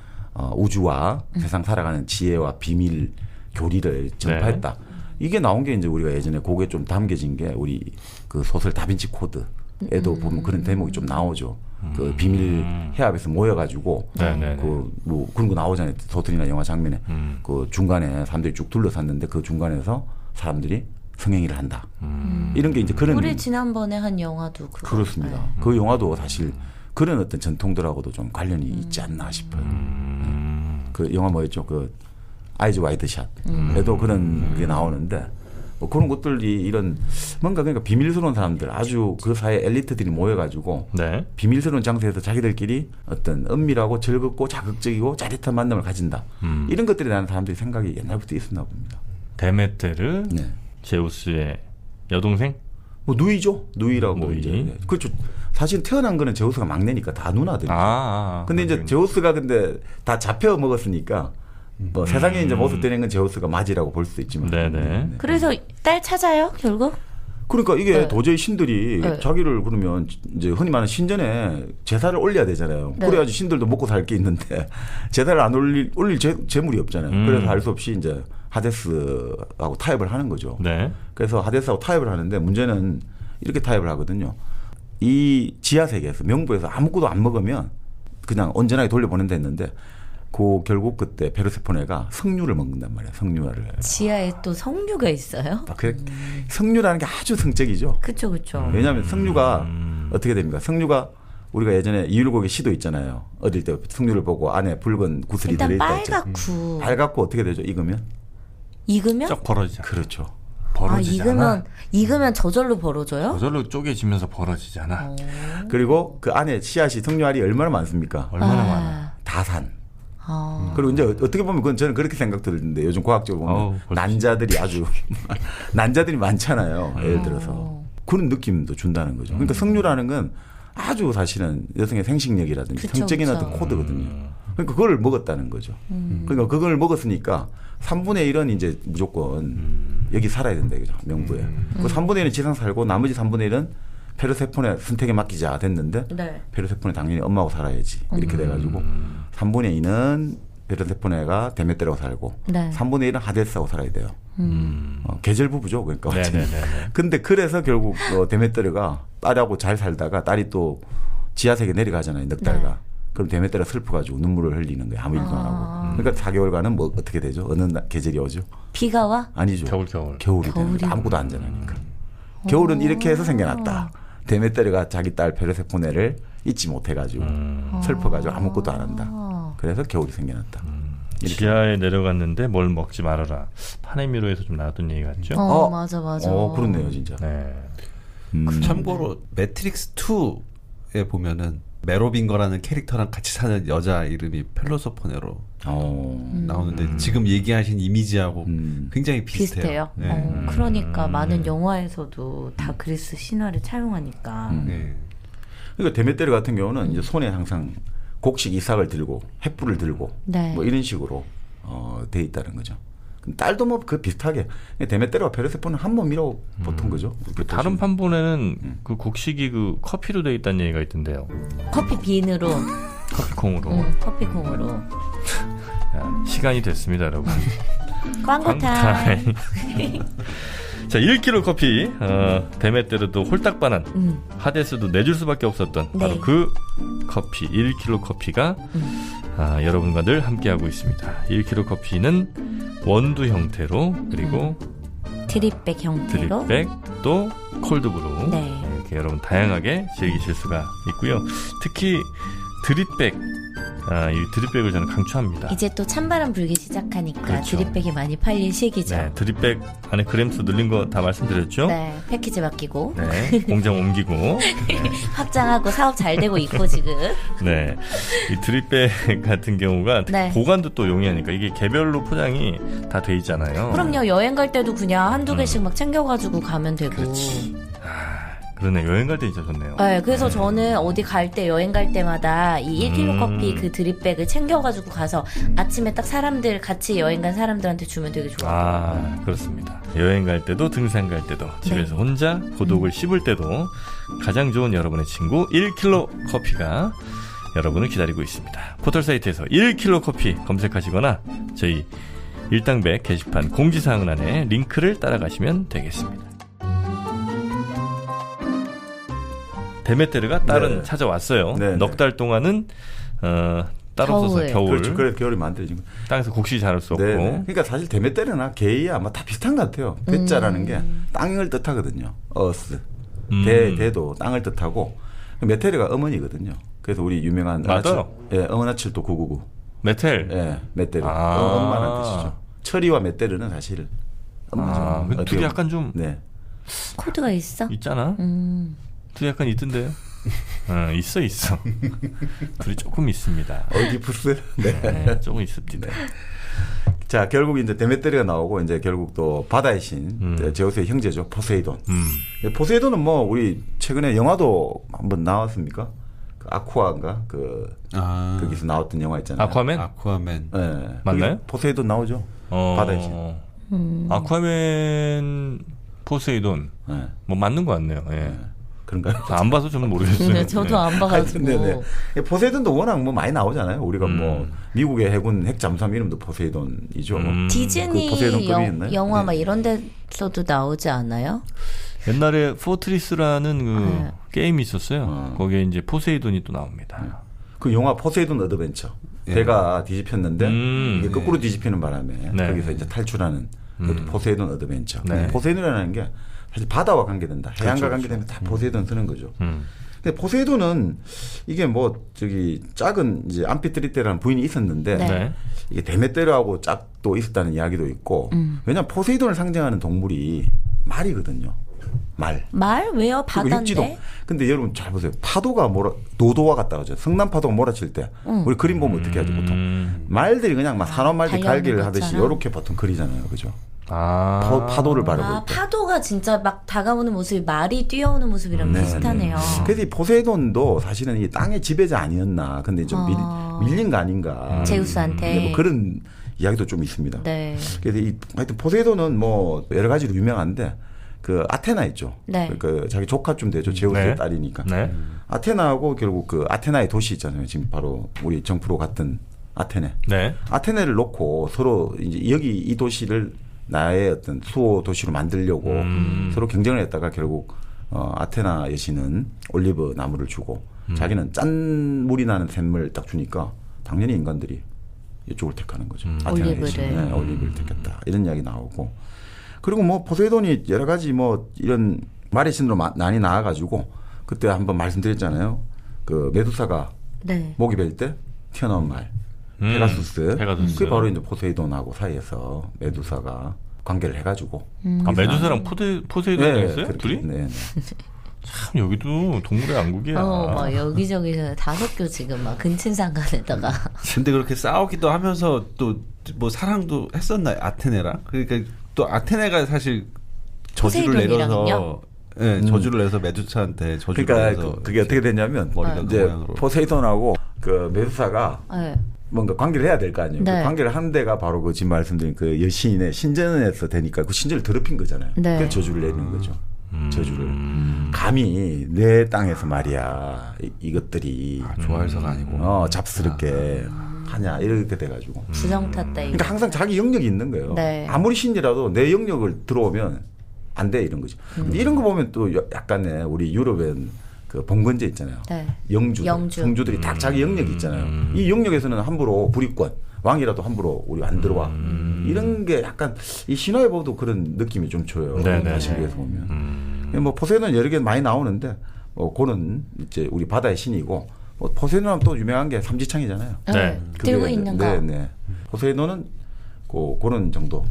우주와 세상 살아가는 지혜와 비밀 교리를 전파했다. 이게 나온 게 이제 우리가 예전에 그게 좀 담겨진 게 우리 그 소설 다빈치 코드에도 보면 그런 대목이 좀 나오죠. 그 비밀 해압에서 모여가지고 그 뭐 그런 거 나오잖아요. 소설이나 영화 장면에 그 중간에 사람들이 쭉 둘러쌌는데 그 중간에서 사람들이 성행위를 한다. 이런 게 이제 그런 우리 지난번에 한 영화도 그렇습니다. 그 영화도 사실 그런 어떤 전통들하고도 좀 관련이 있지 않나 싶어요. 그 영화 뭐였죠? 그 아이즈 와이드샷에도 그런 게 나오는데 뭐 그런 것들이 이런 뭔가 그러니까 비밀스러운 사람들 아주 그 사회 엘리트들이 모여가지고 비밀스러운 장소에서 자기들끼리 어떤 은밀하고 즐겁고 자극적이고 짜릿한 만남을 가진다. 이런 것들에 대한 사람들이 생각이 옛날부터 있었나 봅니다. 데메테르, 제우스의 여동생? 뭐 누이죠. 누이라고 누이. 이제 그렇죠. 사실 태어난 거는 제우스가 막내니까 다 누나들이죠. 근데 이제 제우스가 근데 다 잡혀 먹었으니까 뭐 세상에 이제 모습 드리는 건 제우스가 맞이라고 볼 수도 있지만. 그래서 딸 찾아요 결국? 그러니까 이게 도저히 신들이 자기를 그러면 이제 흔히 말하는 신전에 제사를 올려야 되잖아요. 그래야지 신들도 먹고 살 게 있는데 제사를 안 올릴 재물이 없잖아요. 그래서 할 수 없이 이제 하데스하고 타협을 하는 거죠. 그래서 하데스하고 타협을 하는데 문제는 이렇게 타협을 하거든요. 이 지하 세계에서 명부에서 아무것도 안 먹으면 그냥 온전하게 돌려보낸다 했는데 결국 그때 페르세포네가 석류를 먹는단 말이에요. 석류를. 지하에 또 석류가 있어요? 석류라는 게 아주 성적이죠. 그렇죠. 왜냐하면 석류가 어떻게 됩니까? 석류가 우리가 예전에 이율곡의 시도 있잖아요. 어릴 때 석류를 보고 안에 붉은 구슬이 들어있다 했죠. 빨갛고 어떻게 되죠? 익으면 쫙 벌어지죠. 그렇죠. 익으면 저절로 벌어져요? 저절로 쪼개지면서 벌어지잖아. 그리고 그 안에 씨앗이 석류알이 얼마나 많습니까? 얼마나 많아. 다산. 그리고 이제 어떻게 보면 그건 저는 그렇게 생각 들는데 요즘 과학적으로 보면 난자들이 많잖아요. 예를 들어서 그런 느낌도 준다는 거죠. 그러니까 석류라는 건 아주 사실은 여성의 생식력이라든지 성적인 어떤 코드거든요. 그러니까 그걸 먹었다는 거죠. 그러니까 그걸 먹었으니까 3분의 1은 이제 무조건 여기 살아야 된다 이거죠. 명부에. 그 3분의 1은 지상 살고 나머지 3분의 1은 페르세포네 선택에 맡기자 됐는데 페르세포네 당연히 엄마하고 살아야지 이렇게 돼가지고 3분의 2는 페르세포네가 데메테르하고 살고 3분의 1은 하데스하고 살아야 돼요. 계절 부부죠. 그러니까. 근데 그래서 결국 데메테르가 딸하고 잘 살다가 딸이 또 지하세계 내려가잖아요. 넉 달가. 그럼 데메테르가 슬퍼가지고 눈물을 흘리는 거예요. 아무 일도 안 하고. 그러니까 4개월간은 뭐 어떻게 되죠? 어느 계절이 오죠? 비가 와? 아니죠. 겨울이 되는 거예요. 아무것도 안 자라니까. 겨울은 이렇게 해서 생겨났다. 데메테르가 자기 딸 페르세포네를 잊지 못해가지고 슬퍼가지고 아무것도 안 한다. 그래서 겨울이 생겨났다. 지하에 내려갔는데 뭘 먹지 말아라. 파네미로에서 좀 나왔던 얘기 같죠? 맞아. 그렇네요, 진짜. 참고로 매트릭스 2에 보면은 메로빙거라는 캐릭터랑 같이 사는 여자 이름이 펠로소포네로 나오는데 지금 얘기하신 이미지하고 굉장히 비슷해요. 그러니까 많은 영화에서도 다 그리스 신화를 차용하니까. 그러니까 데메테르 같은 경우는 이제 손에 항상 곡식 이삭을 들고 횃불을 들고 뭐 이런 식으로 돼 있다는 거죠. 딸도 뭐 그 비슷하게 데메테르와 페르세포네는 한 몸이라고 보통 거죠. 다른 판본에는 그 곡식이 그 커피로 돼 있다는 얘기가 있던데요. 커피 빈으로. 커피콩으로. 커피콩으로. 시간이 됐습니다, 여러분. 광고 타임. 자, 1kg 커피. 데메테르도 홀딱 반한. 하데스도 내줄 수밖에 없었던 바로 그 커피 1kg 커피가 여러분과 늘 함께하고 있습니다. 1kg 커피는 원두 형태로 그리고 드립백 형태로 드립백 또 콜드브루 이렇게 여러분 다양하게 즐기실 수가 있고요. 특히 드립백 이 드립백을 저는 강추합니다. 이제 또 찬바람 불기 시작하니까 그렇죠. 드립백이 많이 팔릴 시기죠. 드립백 안에 그램수 늘린 거 다 말씀드렸죠? 패키지 바뀌고 공장 옮기고 확장하고 사업 잘 되고 있고 지금. 이 드립백 같은 경우가 보관도 또 용이하니까 이게 개별로 포장이 다 돼 있잖아요. 그럼요. 여행 갈 때도 그냥 한두 개씩 막 챙겨가지고 가면 되고. 그러네. 여행 갈 때 진짜 좋네요. 네, 그래서 저는 어디 갈 때 여행 갈 때마다 이 1kg 커피 그 드립백을 챙겨가지고 가서 아침에 딱 사람들 같이 여행 간 사람들한테 주면 되게 좋아요. 아, 그렇습니다. 여행 갈 때도 등산 갈 때도 집에서 혼자 고독을 씹을 때도 가장 좋은 여러분의 친구 1kg 커피가 여러분을 기다리고 있습니다. 포털 사이트에서 1kg 커피 검색하시거나 저희 일당백 게시판 공지사항 안에 링크를 따라가시면 되겠습니다. 데메테르가 딸은 네. 찾아왔어요. 네, 넉 달 동안은 딸 없어서 겨울. 겨울 그렇죠. 그래 겨울이 만들어진 거. 땅에서 곡식 자랄 수 없고 네. 그러니까 사실 데메테르나 게이 아마 다 비슷한 것 같아요. 베자라는 게 땅을 뜻하거든요. 어스. 대도 땅을 뜻하고 메테르가 어머니거든요. 그래서 우리 유명한 맞아요. 어머나칠도 999. 메텔. 예, 메테르. 아. 엄마라는 뜻이죠. 철이와 메테르는 사실 엄마죠. 아, 근데 둘이 약간 좀 네. 코드가 있어? 있잖아. 둘이 약간 있던데요. 있어. 둘이 조금 있습니다. 어디푸스? 네. 네, 조금 있습니다. 자, 결국 이제 데메테르가 나오고 이제 결국 또 바다의 신 제우스의 형제죠. 포세이돈. 포세이돈은 뭐 우리 최근에 영화도 한번 나왔습니까? 그 아쿠아인가 거기서 나왔던 영화 있잖아요. 아쿠아맨? 아쿠아맨. 네. 맞나요? 포세이돈 나오죠. 바다의 신. 아쿠아맨 포세이돈 네. 뭐 맞는 것 같네요. 예. 그런가요? 안 봐서 저는 모르겠어요. 네, 저도 안 봐가지고. 네네. 포세이돈도 워낙 뭐 많이 나오잖아요. 우리가 뭐 미국의 해군 핵 잠수함 이름도 포세이돈이죠. 디즈니 그 포세이돈 영화 막 이런 데서도 나오지 않아요? 옛날에 포트리스라는 그 네. 게임이 있었어요. 거기에 이제 포세이돈이 또 나옵니다. 그 영화 포세이돈 어드벤처. 예. 배가 뒤집혔는데 이게 네. 거꾸로 뒤집히는 바람에 네. 거기서 이제 탈출하는 그것도 포세이돈 어드벤처. 네. 포세이돈이라는 게 사실 바다와 관계된다. 해안과 그렇죠, 관계되면 다 포세이돈 쓰는 거죠. 음. 근데 포세이돈은 이게 뭐 저기 작은 이제 암피트리테라는 부인이 있었는데 네. 네. 이게 데메테르하고 짝도 있었다는 이야기도 있고 왜냐하면 포세이돈을 상징하는 동물이 말이거든요. 말. 말? 왜요? 그리고 육지도. 바다인데? 근데 여러분 잘 보세요. 파도가 노도와 같다 그죠. 성남 파도가 몰아칠 때 우리 그림 보면 어떻게 하죠 보통. 말들이 그냥 막 산업 말들 달려오는 갈기를 거 하듯이 있잖아. 이렇게 보통 그리잖아요. 그죠. 아. 파도를 바라볼 아, 때. 파도가 진짜 막 다가오는 모습이 말이 뛰어오는 모습이랑 네, 비슷하네요. 그래서 이 포세이돈도 사실은 이 땅의 지배자 아니었나. 근데 좀 밀린 거 아닌가. 제우스한테. 네, 뭐 그런 이야기도 좀 있습니다. 네. 그래서 하여튼 포세이돈은 뭐 여러 가지로 유명한데 그 아테나 있죠. 네. 그 자기 조카쯤 되죠. 제우스의 네. 딸이니까. 네. 아테나하고 결국 그 아테나의 도시 있잖아요. 지금 바로 우리 정프로 갔던 아테네. 네. 아테네를 놓고 서로 이제 여기 이 도시를 나의 어떤 수호 도시로 만들려고 서로 경쟁을 했다가 결국 아테나 여신은 올리브 나무를 주고 자기는 짠 물이 나는 샘을 딱 주니까 당연히 인간들이 이쪽을 택하는 거죠. 아테나 올리브를. 여신이 올리브를 택했다. 이런 이야기 나오고 그리고 뭐 포세이돈이 여러 가지 뭐 이런 말의 신으로 많이 나와가지고 그때 한번 말씀드렸잖아요. 그 메두사가 네. 목이 벨 때 튀어나온 말. 페가수스. 그게 바로 이제 포세이돈하고 사이에서 메두사가 관계를 해가지고. 아, 메두사랑 포세이돈이었어요? 그렇게, 둘이? 네. 참 여기도 동물의 왕국이야. 막 여기저기서 다섯 교 지금 막 근친상간에다가. 근데 그렇게 싸우기도 하면서 또 뭐 사랑도 했었나요? 아테네랑? 그러니까 또 아테네가 사실 저주를 포세이돈이랑은요? 내려서 네, 저주를 내서 메두사한테 저주를 그러니까 내서 그게 어떻게 됐냐면 머리가 이제 모양으로. 포세이돈하고 그 메두사가 네. 뭔가 관계를 해야 될 거 아니에요. 네. 그 관계를 한 데가 바로 그 지금 말씀드린 그 여신의 신전에서 되니까 그 신전을 더럽힌 거잖아요. 네. 그래서 저주를 내리는 거죠. 저주를. 감히 내 땅에서 말이야 이것들이 좋아해서가 아니고 잡스럽게 하냐 이렇게 돼가지고. 부정 탔다 이거. 그러니까 항상 자기 영역이 있는 거예요. 네. 아무리 신이라도 내 영역을 들어오면 안 돼 이런 거죠. 근데 이런 거 보면 또 약간의 우리 유럽엔 그 봉건제 있잖아요. 네. 영주, 영주. 성주들이 딱 자기 영역이 있잖아요. 이 영역에서는 함부로 불입권, 왕이라도 함부로 우리 안 들어와. 이런 게 약간 이 신화에 보도 그런 느낌이 좀 줘요. 네네. 다시리에서 보면. 뭐 포세이돈 여러 개 많이 나오는데 그는 이제 우리 바다의 신이고 포세이돈은 또 유명한 게 삼지창이잖아요. 네. 들고 그게 있는 거. 네. 포세이돈은 그런 정도.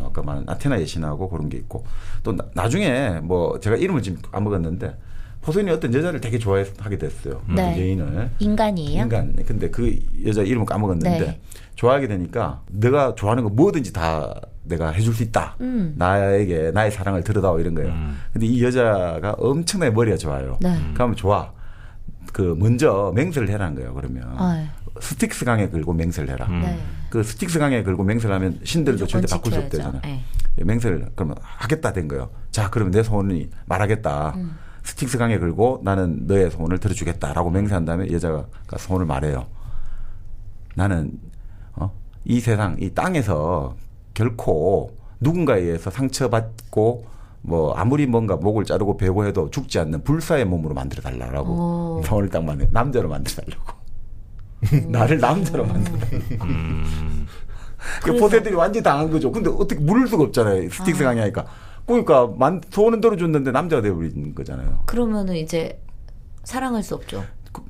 아까 말한 아테나 여신하고 그런 게 있고 또 나중에 뭐 제가 이름을 지금 까먹었는데 포세이돈이 어떤 여자를 되게 좋아하게 됐어요. 네. 그 여인을. 인간이에요? 인간. 근데 그 여자 이름을 까먹었는데 네. 좋아하게 되니까 내가 좋아하는 거 뭐든지 다 내가 해줄 수 있다. 나에게 나의 사랑을 들어다오 이런 거예요. 근데 이 여자가 엄청나게 머리가 좋아요. 네. 그러면 좋아. 그 먼저 맹세를 해라는 거예요. 그러면 스틱스 강에 걸고 맹세를 해라. 네. 그 스틱스 강에 걸고 맹세를 하면 신들도 절대 바꿀 수 지켜야죠. 없대잖아요. 네. 맹세를 그러면 하겠다 된 거예요. 자, 그러면 내 소원이 말하겠다. 스틱스 강에 걸고 나는 너의 소원을 들어주겠다라고 맹세한 다음에 여자가 소원을 말해요. 나는 이 세상, 이 땅에서 결코 누군가에 의해서 상처받고 뭐 아무리 뭔가 목을 자르고 베고 해도 죽지 않는 불사의 몸으로 만들어 달라라고 소원을 딱 만들어 남자로 만들어 달라고. 나를 남자로 만들어 달라고. 포세들이 완전히 당한 거죠. 근데 어떻게 물을 수가 없잖아요. 스틱스 강이 하니까. 그러니까 소원은 들어줬는데 남자가 되어버린 거잖아요. 그러면은 이제 사랑할 수 없죠.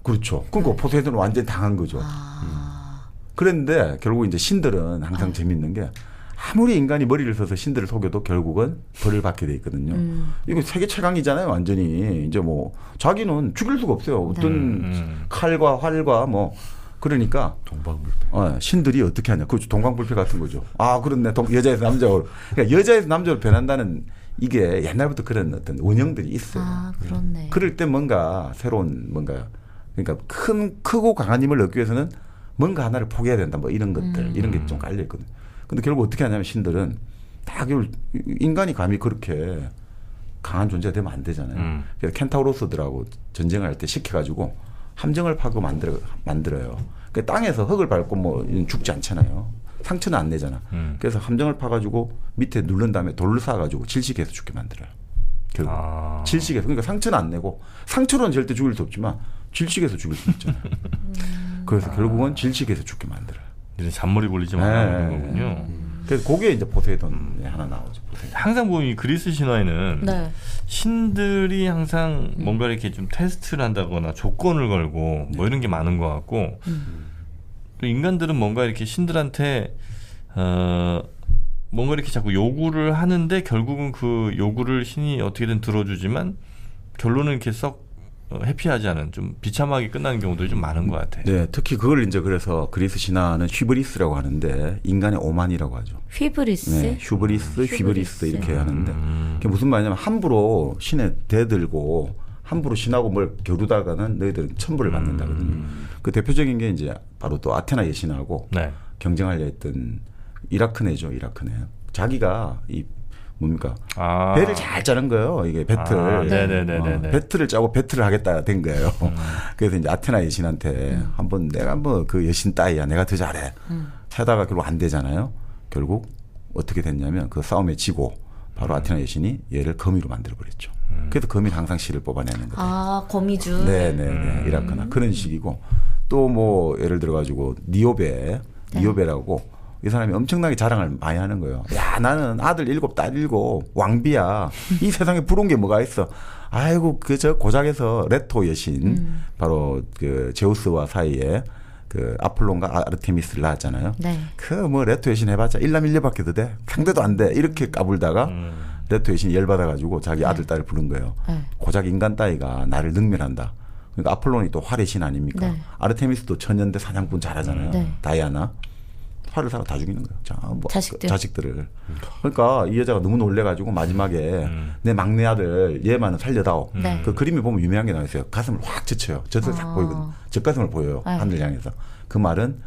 그렇죠. 그러니까 포세이돈은 완전히 당한 거죠. 그런데 결국 이제 신들은 항상 재밌는 게 아무리 인간이 머리를 써서 신들을 속여도 결국은 벌을 받게 돼 있거든요. 이거 세계 최강이잖아요, 완전히. 이제 뭐 자기는 죽일 수가 없어요. 어떤 칼과 활과 뭐 그러니까 동방불패. 신들이 어떻게 하냐. 그 동방불패 같은 거죠. 아, 그렇네. 여자에서 남자로. 그러니까 여자에서 남자로 변한다는 이게 옛날부터 그런 어떤 원형들이 있어요. 아, 그렇네. 그럴 때 뭔가 새로운 뭔가 그러니까 크고 강한 힘을 얻기 위해서는 뭔가 하나를 포기해야 된다. 뭐 이런 것들 이런 게 좀 깔려 있거든요. 근데 결국 어떻게 하냐면 신들은 다 인간이 감히 그렇게 강한 존재가 되면 안 되잖아요. 그래서 켄타우로스들하고 전쟁을 할 때 시켜가지고 함정을 파고 만들어요. 그 땅에서 흙을 밟고 뭐 죽지 않잖아요. 상처는 안 내잖아. 그래서 함정을 파가지고 밑에 누른 다음에 돌을 쏴가지고 질식해서 죽게 만들어요. 결국 질식해서 그러니까 상처는 안 내고 상처로는 절대 죽일 수 없지만 질식해서 죽일 수 있잖아요. 그래서 결국은 질식해서 죽게 만들어요. 이제 잔머리 굴리지 말라는 거군요. 그래서 그게 이제 포세이돈이 하나 나오죠. 포세이돈. 항상 보면 이 그리스 신화에는 네. 신들이 항상 뭔가 이렇게 좀 테스트를 한다거나 조건을 걸고 뭐 이런 게 많은 것 같고 또 인간들은 뭔가 이렇게 신들한테 뭔가 이렇게 자꾸 요구를 하는데 결국은 그 요구를 신이 어떻게든 들어주지만 결론은 이렇게 썩 해피하지 않은 좀 비참하게 끝나는 경우들이 좀 많은 것 같아요. 네, 특히 그걸 이제 그래서 그리스 신화는 휘브리스라고 하는데 인간의 오만이라고 하죠. 휘브리스? 네, 휘브리스 이렇게 하는데 그게 무슨 말이냐면 함부로 신에 대들고 함부로 신하고 뭘 겨루다가는 너희들은 천벌을 받는다거든요. 그 대표적인 게 이제 바로 또 아테나 여신하고 네. 경쟁하려 했던 이라크네죠. 이라크네. 자기가 이 뭡니까? 배를 잘 짜는 거예요. 이게 배틀. 네네네네. 배틀을 짜고 배틀을 하겠다 된 거예요. 그래서 이제 아테나 여신한테 한번 내가 뭐 그 여신 따위야. 내가 더 잘해. 하다가 결국 안 되잖아요. 결국 어떻게 됐냐면 그 싸움에 지고 바로 아테나 여신이 얘를 거미로 만들어 버렸죠. 그래서 거미는 항상 씨를 뽑아내는 거예요. 아, 거미줄. 네네네. 이라크나 그런 식이고 또 뭐 예를 들어 가지고 니오베라고 이 사람이 엄청나게 자랑을 많이 하는 거예요. 야, 나는 아들 7, 딸 7, 왕비야. 이 세상에 부러운 게 뭐가 있어. 아이고, 저 고작에서 레토 여신, 바로 그 제우스와 사이에 그 아폴론과 아르테미스를 낳았잖아요. 네. 그 뭐 레토 여신 해봤자 1남 1녀밖에 더 돼. 상대도 안 돼. 이렇게 까불다가 레토 여신이 열받아가지고 자기 아들, 딸을 부른 거예요. 고작 인간 따위가 나를 능멸한다. 그러니까 아폴론이 또 활의 신 아닙니까? 네. 아르테미스도 천연대 사냥꾼 잘하잖아요. 네. 다이아나. 활을 사가 다 죽이는 거예요. 자, 뭐 자식들을. 그러니까 이 여자가 너무 놀래가지고 마지막에 내 막내 아들 얘만은 살려다오. 네. 그 그림을 보면 유명한 게 나와 있어요. 가슴을 확 젖혀요. 젖을 싹 보이거든. 젖가슴을 보여요. 네. 하늘 향해서. 그 말은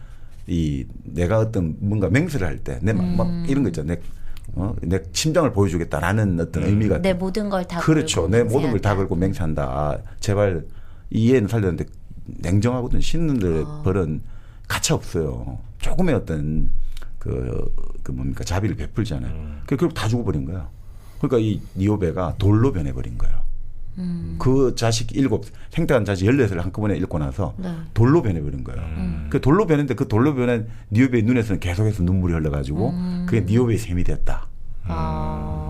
이 내가 어떤 뭔가 맹세를 할 때 내 막 이런 거 있잖아. 내 심장을 보여주겠다라는 어떤 의미가. 내 모든 걸 다 그렇죠. 걸고 내 모든 걸 다 맹세한다. 걸고 맹세한다. 제발 이 애는 살렸는데 냉정하거든. 신들의 벌은 가차 없어요. 조금의 어떤 그 뭡니까 자비를 베풀잖아요. 결국 다 죽어버린 거야. 그러니까 이 니오베가 돌로 변해버린 거예요. 그 자식 7 생태한 자식 14을 한꺼번에 잃고 나서 네. 돌로 변해버린 거예요. 그 돌로 변했는데 그 돌로 변한 니오베의 눈에서는 계속해서 눈물이 흘러가지고 그게 니오베의 셈이 됐다.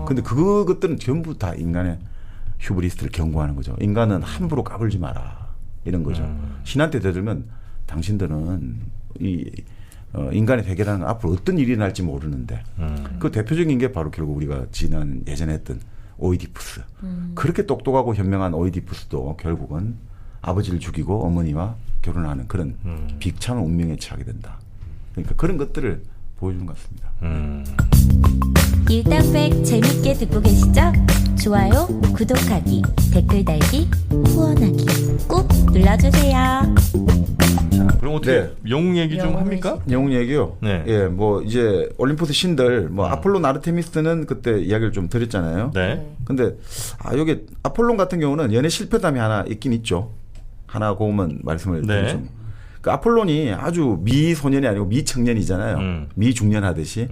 근데 그것들은 전부 다 인간의 휴브리스를 경고하는 거죠. 인간은 함부로 까불지 마라. 이런 거죠. 신한테 대들면 당신들은 인간의 세계라는 건 앞으로 어떤 일이 날지 모르는데 그 대표적인 게 바로 결국 우리가 지난 예전에 했던 오이디푸스. 그렇게 똑똑하고 현명한 오이디푸스도 결국은 아버지를 죽이고 어머니와 결혼하는 그런 비참한 운명에 처하게 된다. 그러니까 그런 것들을 보여주는 것 같습니다. 일당백 재밌게 듣고 계시죠? 좋아요, 구독하기, 댓글 달기, 후원하기 꾹 눌러주세요. 자, 그럼 어떻게 네. 영웅 얘기 좀 영웅 합니까? 영웅 얘기요. 네. 예, 뭐 이제 올림포스 신들, 뭐 아폴론, 아르테미스는 그때 이야기를 좀 드렸잖아요. 네. 근데 여기 아폴론 같은 경우는 연애 실패담이 하나 있긴 있죠. 하나 고만 말씀을 네. 드리죠. 그 아폴론이 아주 미소년이 아니고 미청년이잖아요. 미중년하듯이.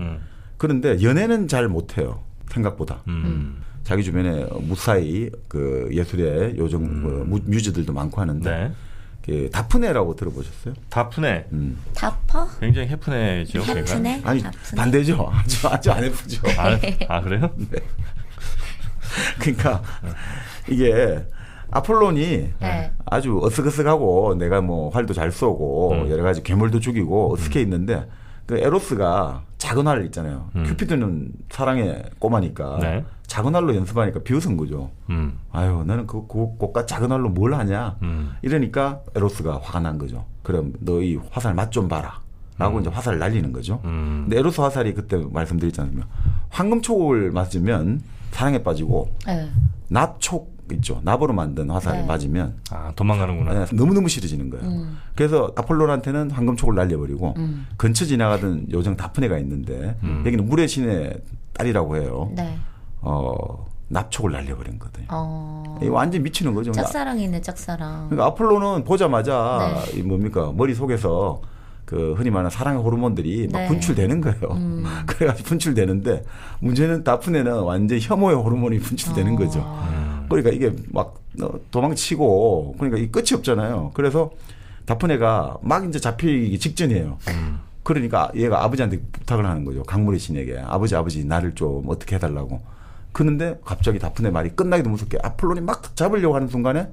그런데 연애는 잘 못해요. 생각보다. 자기 주변에 무사히 그 예술의 요즘 그 뮤즈들도 많고 하는데 네. 그 다프네라고 들어보셨어요? 다프네. 다퍼? 굉장히 해프네죠. 걔가. 해프네? 아니 다프네? 반대죠. 아주 안 예쁘죠. 아 그래요? 네. 그러니까 이게 아폴론이 네. 아주 어스그스하고 내가 뭐 활도 잘 쏘고 여러 가지 괴물도 죽이고 어떻게 있는데 그 에로스가 작은 활 있잖아요. 큐피드는 사랑의 꼬마니까 네. 작은 활로 연습하니까 비웃은 거죠. 아유 나는 그 고가 작은 활로 뭘 하냐. 이러니까 에로스가 화가 난 거죠. 그럼 너 이 화살 맛 좀 봐라. 라고 이제 화살을 날리는 거죠. 근데 에로스 화살이 그때 말씀드렸지 않습니까? 황금촉을 맞으면 사랑에 빠지고 네. 납촉 있죠. 납으로 만든 화살을 네. 맞으면 아 도망가는구나. 네, 너무너무 싫어지는 거예요. 그래서 아폴론한테는 황금촉을 날려버리고 근처 지나가던 요정 다프네가 있는데 여기는 물의 신의 딸이라고 해요. 네. 납촉을 날려버린 거거든요. 이거 완전 미치는 거죠. 짝사랑이네 짝사랑. 그러니까 아폴로는 보자마자 네. 이 뭡니까 머리 속에서 그 흔히 말하는 사랑의 호르몬들이 막 네. 분출되는 거예요. 그래가지고 분출되는데 문제는 다프네는 완전 혐오의 호르몬이 분출되는 거죠. 그러니까 이게 막 도망치고 그러니까 이 끝이 없잖아요. 그래서 다프네가 막 이제 잡히기 직전이에요. 그러니까 얘가 아버지한테 부탁을 하는 거죠. 강물의 신에게 아버지 나를 좀 어떻게 해달라고. 그런데 갑자기 다프네 말이 끝나기도 무섭게 아폴론이 막 잡으려고 하는 순간에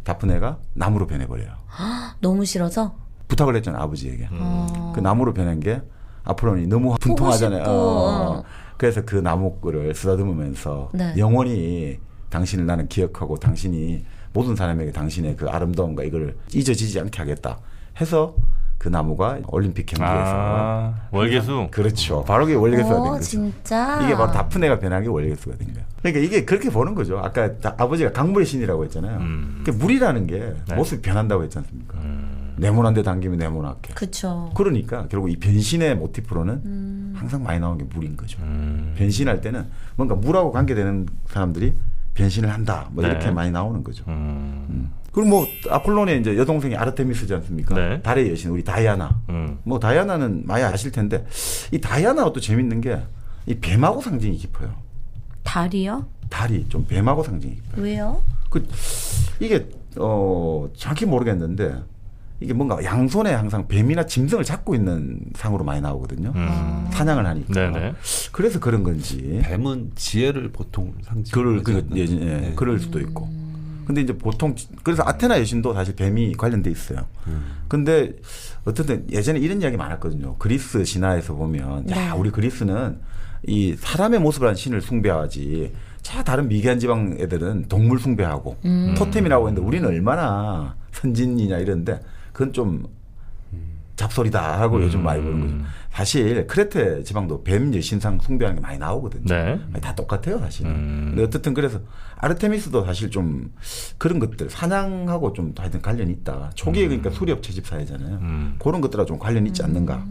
다프네가 나무로 변해버려요. 너무 싫어서? 부탁을 했잖아요. 아버지에게. 그 나무로 변한 게 아폴론이 너무 분통하잖아요. 싶고. 그래서 그 나무를 쓰다듬으면서 네. 영원히 당신을 나는 기억하고 당신이 모든 사람에게 당신의 그 아름다움과 이걸 잊어지지 않게 하겠다 해서 그 나무가 올림픽 경기에서 월계수. 그렇죠. 바로 그게 월계수가 된 거죠. 진짜? 이게 바로 다프네가 변한 게 월계수가 된 거예요. 그러니까 이게 그렇게 보는 거죠. 아까 아버지가 강물의 신이라고 했잖아요. 그러니까 물이라는 게 네. 모습이 변한다고 했지 않습니까? 네모난 데 당기면 네모나게. 그쵸. 그러니까 결국 이 변신의 모티프로는 항상 많이 나오는 게 물인 거죠. 변신할 때는 뭔가 물하고 관계되는 사람들이 변신을 한다. 뭐 이렇게 네. 많이 나오는 거죠. 그리고 뭐 아폴론의 이제 여동생이 아르테미스지 않습니까? 네. 달의 여신 우리 다이아나. 뭐 다이아나는 많이 아실 텐데 이 다이아나가 또 재밌는 게 이 뱀하고 상징이 깊어요. 달이요? 달이 좀 뱀하고 상징이 깊어요. 왜요? 이게 정확히 모르겠는데 이게 뭔가 양손에 항상 뱀이나 짐승을 잡고 있는 상으로 많이 나오거든요. 사냥을 하니까. 네네. 그래서 그런 건지. 뱀은 지혜를 보통 상징. 그럴 수도 있고. 근데 이제 보통 그래서 아테나 여신도 사실 뱀이 관련돼 있어요. 근데 어쨌든 예전에 이런 이야기 많았거든요. 그리스 신화에서 보면 네. 야 우리 그리스는 이 사람의 모습을 한 신을 숭배하지. 자 다른 미개한 지방 애들은 동물 숭배하고 토템이라고 했는데 우리는 얼마나 선진이냐 이런데 그건 좀 잡소리다 하고 요즘 많이 보는 거죠. 사실 크레테 지방도 뱀 여신상 숭배하는 게 많이 나오거든요. 네. 다 똑같아요 사실은. 근데 어쨌든 그래서 아르테미스도 사실 좀 그런 것들 사냥하고 좀 하여튼 관련이 있다. 초기에 그러니까 수렵 채집 사회잖아요. 그런 것들하고 좀 관련이 있지 않는가.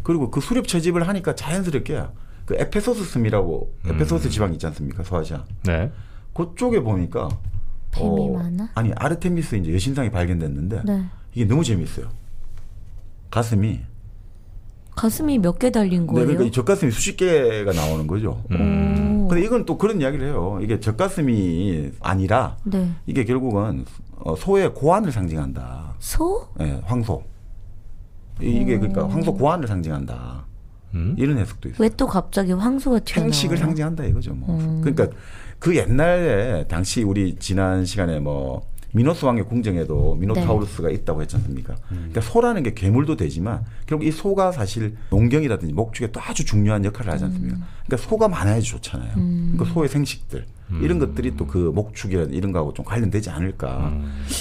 그리고 그 수렵 채집을 하니까 자연스럽게 그 에페소스 섬이라고 에페소스 지방 있지 않습니까? 소아시아. 네. 그쪽에 보니까 뱀이 많아? 아니 아르테미스 이제 여신상이 발견됐는데 네. 이게 너무 재미있어요. 가슴이 몇 개 달린 네, 거예요? 그러니까 이 젖가슴이 수십 개가 나오는 거죠. 근데 이건 또 그런 이야기를 해요. 이게 젖가슴이 아니라 네. 이게 결국은 소의 고환을 상징한다. 소? 네, 황소. 이게 그러니까 황소 고환을 상징한다. 이런 해석도 있어요. 왜 또 갑자기 황소가 튀어나와요? 행식을 상징한다 이거죠. 뭐. 그러니까 그 옛날에 당시 우리 지난 시간에 뭐 미노스 왕의 궁정에도 미노타우루스가 있다고 했지 않습니까? 그러니까 소라는 게 괴물도 되지만 결국 이 소가 사실 농경이라든지 목축에 또 아주 중요한 역할을 하지 않습니까? 그러니까 소가 많아야지 좋잖아요. 그러니까 소의 생식들 이런 것들이 또 그 목축이라든지 이런 거하고 좀 관련되지 않을까.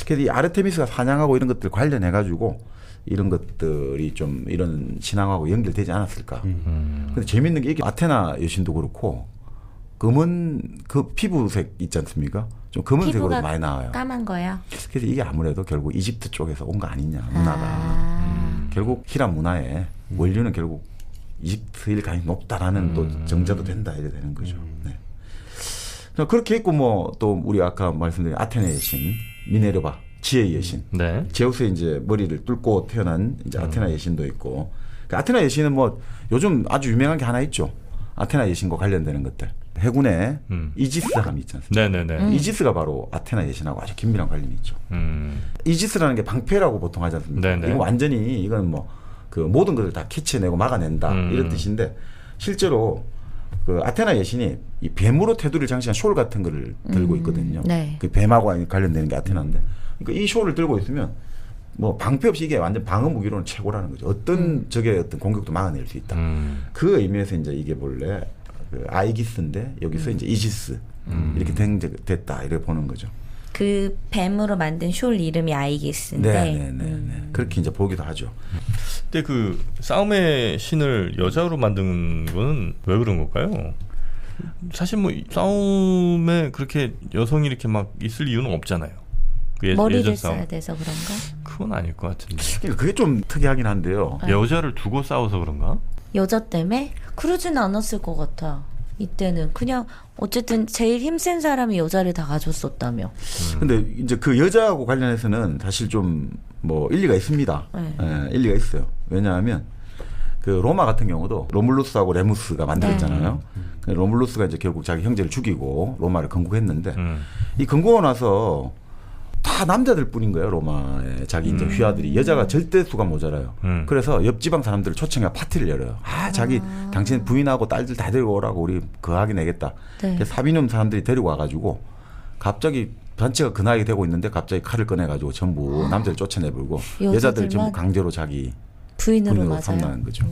그래서 이 아르테미스가 사냥하고 이런 것들 관련해 가지고 이런 것들이 좀 이런 신앙하고 연결되지 않았을까. 근데 재밌는 게 이게 아테나 여신도 그렇고 검은 그 피부색 있지 않습니까? 좀 검은색으로 피부가 많이 나와요. 까만 거요. 그래서 이게 아무래도 결국 이집트 쪽에서 온 거 아니냐 문화가. 결국 히람 문화의 원료는 결국 이집트일 가능성이 높다라는 또 정자도 된다 이래 되는 거죠. 네. 그렇게 했고 뭐 또 우리 아까 말씀드린 아테네 여신, 미네르바, 지혜의 여신, 네. 제우스의 이제 머리를 뚫고 태어난 이제 아테나 여신도 있고. 그 아테나 여신은 뭐 요즘 아주 유명한 게 하나 있죠. 아테나 여신과 관련되는 것들. 해군에 이지스 함이 있지 않습니까? 네네네. 이지스가 바로 아테나 여신하고 아주 긴밀한 관련이 있죠. 이지스라는 게 방패라고 보통 하지 않습니까? 네네. 이거 완전히 이건 뭐 그 모든 것을 다 캐치해내고 막아낸다 이런 뜻인데 실제로 그 아테나 여신이 이 뱀으로 테두리를 장식한 숄 같은 거를 들고 있거든요. 네. 그 뱀하고 관련되는 게 아테나인데, 그러니까 이 숄을 들고 있으면 뭐 방패 없이 이게 완전 방어 무기로는 최고라는 거죠. 어떤 적의 어떤 공격도 막아낼 수 있다. 그 의미에서 이제 이게 본래 그 아이기스인데 여기서 이제 이지스 이렇게 됐다 이렇게 보는 거죠. 그 뱀으로 만든 숄 이름이 아이기스인데. 네네네. 그렇게 이제 보기도 하죠. 근데 그 싸움의 신을 여자로 만든 건 왜 그런 걸까요? 사실 뭐 싸움에 그렇게 여성이 이렇게 막 있을 이유는 없잖아요. 그 머리를 써야 돼서 그런가? 그건 아닐 것 같은데. 그러니까 그게 좀 특이하긴 한데요. 여자를 두고 싸워서 그런가? 여자 때문에? 그러진 않았을 것 같아. 이때는 그냥 어쨌든 제일 힘센 사람이 여자를 다 가졌었다며. 근데 이제 그 여자하고 관련해서는 사실 좀 뭐 일리가 있습니다. 네. 예, 일리가 있어요. 왜냐하면 그 로마 같은 경우도 로물루스하고 레무스가 만들었잖아요. 로물루스가 이제 결국 자기 형제를 죽이고 로마를 건국했는데 이 건국하고 나서 다 남자들 뿐인 거예요. 로마의 자기 이제 휘하들이. 여자가 절대 수가 모자라요. 그래서 옆 지방 사람들을 초청해 파티를 열어요. 자기 당신 부인하고 딸들 다 데리고 오라고 우리 거하게 내겠다. 네. 그래서 사비뇽 사람들이 데리고 와가지고 갑자기 단체가 그 나이 되고 있는데 갑자기 칼을 꺼내가지고 전부 남자를 쫓아내버리고 여자들 전부 강제로 자기 부인으로 삼는 거죠.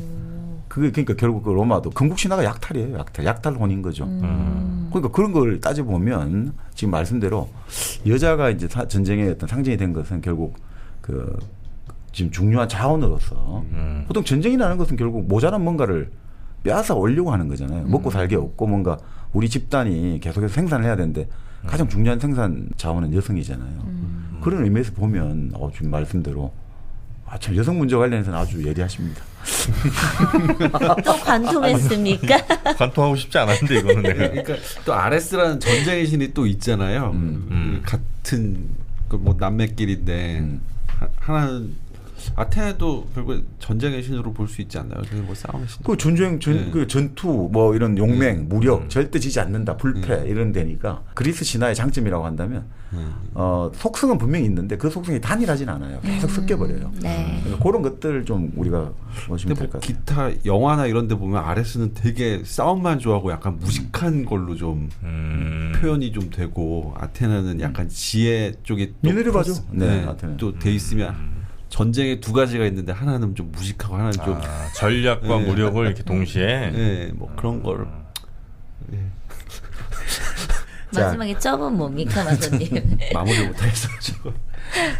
그게 그러니까 결국 그 로마도 건국 신화가 약탈이에요. 약탈혼인 거죠. 그러니까 그런 걸 따져보면 지금 말씀대로 여자가 이제 전쟁의 어떤 상징이 된 것은 결국 그 지금 중요한 자원으로서 보통 전쟁이라는 것은 결국 모자란 뭔가를 빼앗아 오려고 하는 거잖아요. 먹고 살기 없고 뭔가 우리 집단이 계속해서 생산을 해야 되는데 가장 중요한 생산 자원은 여성이잖아요. 그런 의미에서 보면 지금 말씀대로 참 여성 문제 관련해서는 아주 예리하십니다. 또 관통했습니까? 관통하고 싶지 않았는데 이거는 내가. 그러니까 또 아레스라는 전쟁의 신이 또 있잖아요. 같은 뭐 남매끼리인데 하나는 아테네도 결국 전쟁의 신으로 볼 수 있지 않나요? 뭐 싸움의 신. 그 그 전투 뭐 이런 용맹, 무력 절대 지지 않는다, 불패 이런 데니까 그리스 신화의 장점이라고 한다면 속성은 분명히 있는데 그 속성이 단일하진 않아요. 계속 섞여 버려요. 네. 그러니까 그런 것들 좀 우리가 보시면 될 것 같아요. 기타 영화나 이런 데 보면 아레스는 되게 싸움만 좋아하고 약간 무식한 걸로 좀 표현이 좀 되고 아테네는 약간 지혜 쪽에 미네르바죠. 네, 아테네. 또 돼 있으면 전쟁에 두 가지가 있는데 하나는 좀 무식하고 하나는 좀 전략과 무력을 이렇게 동시에. 네, 뭐 그런 걸. 네. 마지막에 점은 뭡니까, 마선님? 마무리 못하겠어가지고.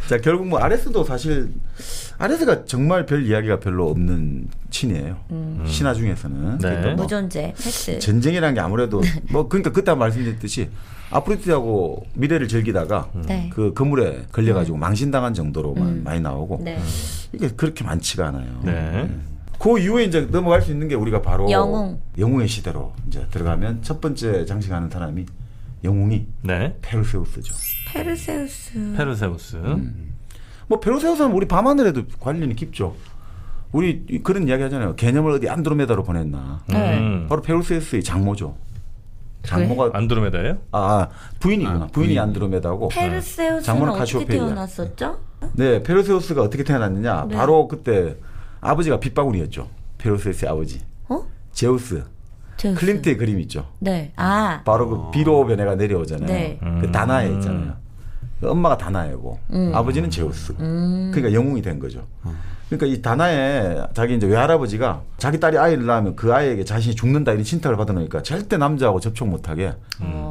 자, 결국 뭐 아레스도 사실 아레스가 정말 별 이야기가 별로 없는 신이에요. 신화 중에서는. 네. 그러니까 뭐 무존재, 패스. 전쟁이라는 게 아무래도 뭐 그러니까 그때 말씀드렸듯이 아프로디테하고 미래를 즐기다가 네. 그 그물에 걸려가지고 망신당한 정도로만 많이 나오고 네. 이게 그렇게 많지가 않아요. 네. 그 이후에 이제 넘어갈 수 있는 게 우리가 바로 영웅. 영웅의 시대로 이제 들어가면 첫 번째 장식하는 사람이 영웅이 네. 페르세우스죠. 페르세우스. 뭐 페르세우스는 우리 밤하늘에도 관련이 깊죠. 우리 그런 이야기 하잖아요. 개념을 어디 안드로메다로 보냈나. 바로 페르세우스의 장모죠. 장모가 안드로메다예요? 부인이구나. 부인이 안드로메다고. 페르세우스는 장모는 어떻게 카시오페이아. 태어났었죠? 네, 페르세우스가 어떻게 태어났느냐. 네. 바로 그때 아버지가 빗방울이었죠. 페르세우스의 아버지. 제우스. 제우스. 클림트의 그림 있죠. 네. 바로 그 비로 변해가 내려오잖아요. 네. 그 다나에 있잖아요. 그 엄마가 다나에고 아버지는 제우스. 그러니까 영웅이 된 거죠. 그러니까 이 다나에 자기 이제 외할아버지가 자기 딸이 아이를 낳으면 그 아이에게 자신이 죽는다 이런 신탁을 받아놓으니까 절대 남자하고 접촉 못하게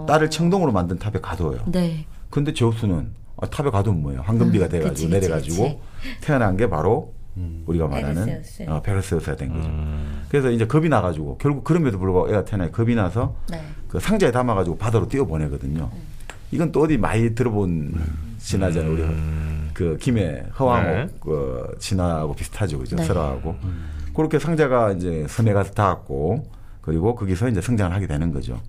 딸을 청동으로 만든 탑에 가둬요. 네. 근데 제우스는 탑에 가두면 뭐예요? 황금비가 돼가지고 그치, 내려가지고 태어난 게 바로 우리가 말하는 페르세우스. 페르세우스가 된 거죠. 그래서 이제 겁이 나가지고 결국 그럼에도 불구하고 애가 태어나요. 겁이 나서 네. 그 상자에 담아가지고 바다로 띄워보내거든요. 이건 또 어디 많이 들어본 신화잖아요. 우리 그 김해 허왕옥 네. 그 신화하고 비슷하죠, 그죠? 네. 설화하고 그렇게 상자가 이제 섬에 가서 닿았고 그리고 거기서 이제 성장을 하게 되는 거죠.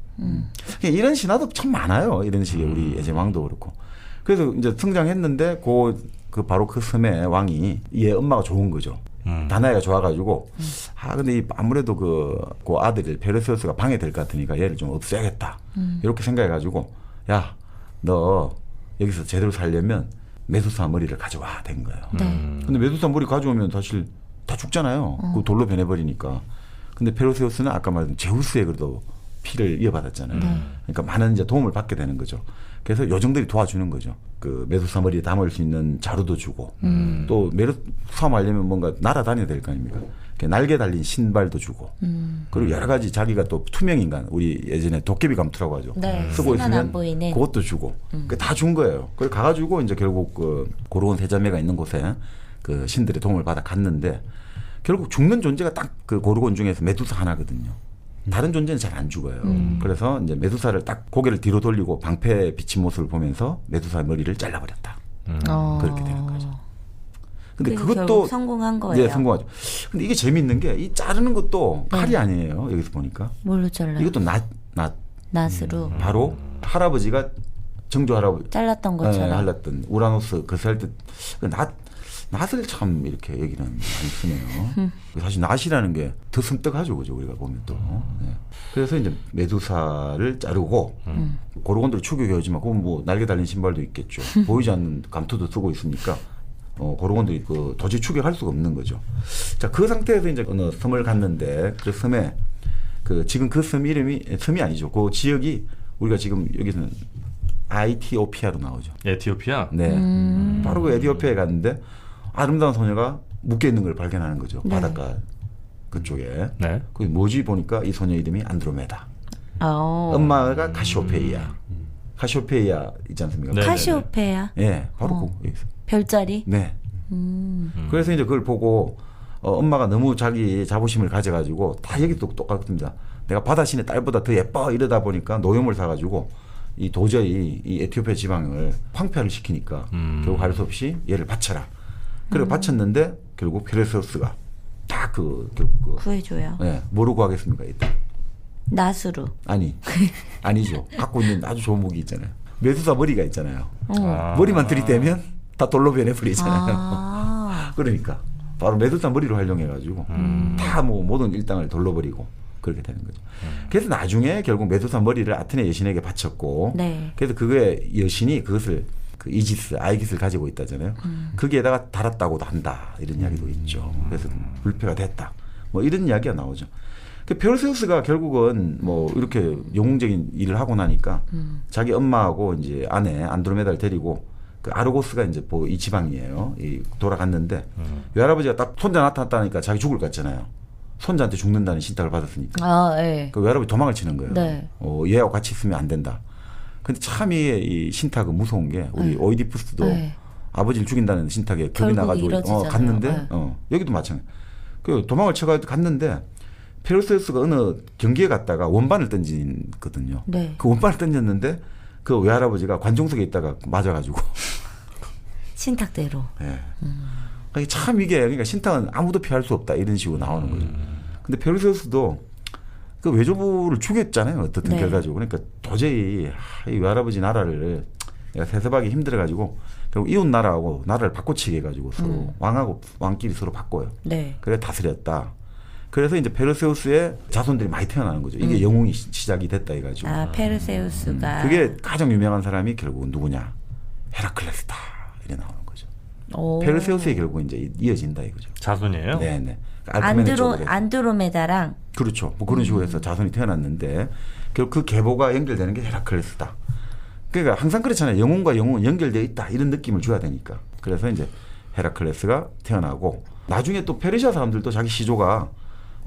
이런 신화도 참 많아요. 이런 식의 우리 예제왕도 그렇고. 그래서 이제 성장했는데 그 바로 그 섬의 왕이 얘 엄마가 좋은 거죠. 다나이가 좋아가지고 근데 아무래도 그 아들이 페르세우스가 방해될 것 같으니까 얘를 좀 없애야겠다. 이렇게 생각해가지고 야, 너 여기서 제대로 살려면 메두사 머리를 가져와 된 거예요. 네. 근데 메두사 머리 가져오면 사실 다 죽잖아요. 그 돌로 변해버리니까. 근데 페르세우스는 아까 말한 제우스의 그래도 피를 이어받았잖아요. 그러니까 많은 이제 도움을 받게 되는 거죠. 그래서 요정들이 도와주는 거죠. 그 메두사 머리에 담을 수 있는 자루도 주고 또 메두사 하려면 뭔가 날아다녀야 될 거 아닙니까? 날개 달린 신발도 주고 그리고 여러 가지 자기가 또 투명 인간 우리 예전에 도깨비 감투라고 하죠. 네. 쓰고 쓰면 안 있으면 보이는. 그것도 주고 다 준 거예요. 그래 가가지고 이제 결국 그 고로운 세자매가 있는 곳에 그 신들의 도움을 받아 갔는데 결국 죽는 존재가 딱 그 고르곤 중에서 메두사 하나거든요. 다른 존재는 잘 안 죽어요. 그래서 이제 메두사를 딱 고개를 뒤로 돌리고 방패에 비친 모습을 보면서 메두사의 머리를 잘라버렸다. 그렇게 되는 거죠. 근데 그것도 그것도 성공한 거예요. 네, 성공하죠. 근데 이게 재미있는 게 이 자르는 것도 칼이 아니에요. 여기서 보니까 뭘로 잘라요? 이것도 낫으로 바로 할아버지가 정조 할아버지 잘랐던 것처럼. 할랐던 우라노스 그살 때 낫을 참 이렇게 얘기는 많이 쓰네요. 사실 낫이라는 게 더 섬뜩하죠, 그죠? 우리가 보면 또. 네. 그래서 이제 메두사를 자르고 고르곤들을 추격해오지만 그건 뭐 날개 달린 신발도 있겠죠. 보이지 않는 감투도 쓰고 있으니까 고르곤들이 그 도저히 추격할 수가 없는 거죠. 자, 그 상태에서 이제 어느 섬을 갔는데 그 섬에 지금 그 섬 이름이 섬이 아니죠. 그 지역이 우리가 지금 여기서는 아이티오피아로 나오죠. 에티오피아. 네. 바로 그 에티오피아에 갔는데 아름다운 소녀가 묶여 있는 걸 발견하는 거죠. 네. 바닷가 그쪽에. 네. 그게 뭐지 보니까 이 소녀 이름이 안드로메다. 어. 엄마가 카시오페이아. 카시오페이아 있지 않습니까? 네. 카시오페야. 네, 바로 그. 별자리. 네. 그래서 이제 그걸 보고 엄마가 너무 자기 자부심을 가져가지고 다 여기도 똑같습니다. 내가 바다신의 딸보다 더 예뻐 이러다 보니까 노염을 사가지고 이 도저히 이 에티오피아 지방을 황폐화를 시키니까 결국 할 수 없이 얘를 바쳐라. 그리고 바쳤는데 결국 페르세우스가 다 결국 구해줘요. 네, 뭐로 구하겠습니까? 이때. 낫으로. 아니죠. 갖고 있는 아주 좋은 무기 있잖아요. 메두사 머리가 있잖아요. 아. 머리만 들이대면 다 돌로 변해버리잖아요. 아. 그러니까 바로 메두사 머리로 활용해가지고 다 뭐 모든 일당을 돌로 버리고 그렇게 되는 거죠. 그래서 나중에 결국 메두사 머리를 아테네 여신에게 바쳤고, 네. 그래서 그거의 여신이 그것을 그 아이깃을 가지고 있다잖아요. 거기에다가 달았다고도 한다 이런 이야기도 있죠. 그래서 불패가 됐다. 뭐 이런 이야기가 나오죠. 그 페르세우스가 결국은 뭐 이렇게 영웅적인 일을 하고 나니까 자기 엄마하고 이제 아내 안드로메다를 데리고 그 아르고스가 이제 이 지방이에요. 돌아갔는데 외할아버지가 딱 손자 나타났다니까 자기 죽을 것 같잖아요. 손자한테 죽는다는 신탁을 받았으니까. 아, 네. 그 외할아버지 도망을 치는 거예요. 네. 얘하고 같이 있으면 안 된다. 근데 참 이 신탁은 무서운 게 우리 오이디푸스도 네. 아버지를 죽인다는 신탁에 겁이 결국 나가지고 이뤄지잖아요. 갔는데 여기도 마찬가지. 그 도망을 쳐가 갔는데 페르세우스가 어느 경기에 갔다가 원반을 던지거든요. 네. 그 원반을 던졌는데 그 외할아버지가 관중석에 있다가 맞아가지고. 신탁대로. 네. 참 이게 그러니까 신탁은 아무도 피할 수 없다 이런 식으로 나오는 거죠. 근데 페르세우스도 그 외조부를 죽였잖아요. 어떻든 네. 결과적으로. 그러니까 도저히 이 외할아버지 나라를 내가 세습하기 힘들어가지고 결국 이웃 나라하고 나라를 바꿔치기 해가지고 서로 왕하고 왕끼리 서로 바꿔요. 네. 그래 다스렸다. 그래서 이제 페르세우스의 자손들이 많이 태어나는 거죠. 이게 영웅이 시작이 됐다 해가지고. 아, 페르세우스가. 그게 가장 유명한 사람이 결국은 누구냐? 헤라클레스다. 이래 나오는 거죠. 오. 페르세우스에 결국 이제 이어진다 이거죠. 자손이에요? 네네. 알크메네 쪽으로 해서. 안드로메다랑. 그렇죠. 뭐 그런 식으로 해서 자손이 태어났는데 결국 그 계보가 연결되는 게 헤라클레스다. 그러니까 항상 그렇잖아요. 영웅과 영웅은 연결되어 있다 이런 느낌을 줘야 되니까. 그래서 이제 헤라클레스가 태어나고 나중에 또 페르시아 사람들도 자기 시조가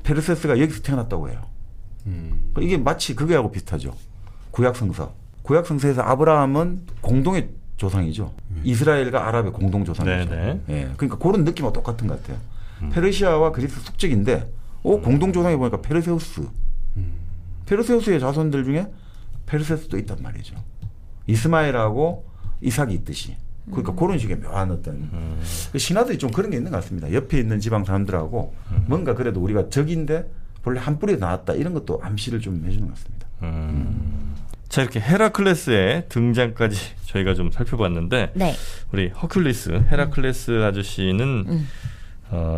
페르세스가 여기서 태어났다고 해요. 이게 마치 그거하고 비슷하죠. 구약성서. 구약성서에서 아브라함은 공동의 조상이죠. 이스라엘과 아랍의 공동 조상이죠. 네네. 예, 그러니까 그런 느낌과 똑같은 것 같아요. 페르시아와 그리스 숙적인데, 공동 조상이 보니까 페르세우스. 페르세우스의 자손들 중에 페르세스도 있단 말이죠. 이스마엘하고 이삭이 있듯이. 그러니까 그런 식의 묘한 어떤 신화들이 좀 그런 게 있는 것 같습니다. 옆에 있는 지방 사람들하고 뭔가 그래도 우리가 적인데 본래 한 뿌리에 나왔다 이런 것도 암시를 좀 해주는 것 같습니다. 자, 이렇게 헤라클레스의 등장까지 저희가 좀 살펴봤는데 네. 우리 허큘리스 헤라클레스 아저씨는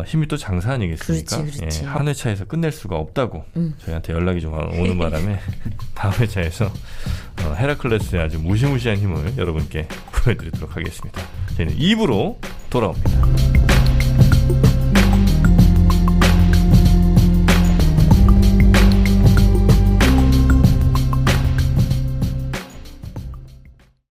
힘이 또 장사 아니겠습니까? 그렇지. 예, 한 회차에서 끝낼 수가 없다고 저희한테 연락이 좀 오는 바람에 다음 회차에서 헤라클레스의 아주 무시무시한 힘을 여러분께 보여드리도록 하겠습니다. 저희는 2부로 돌아옵니다.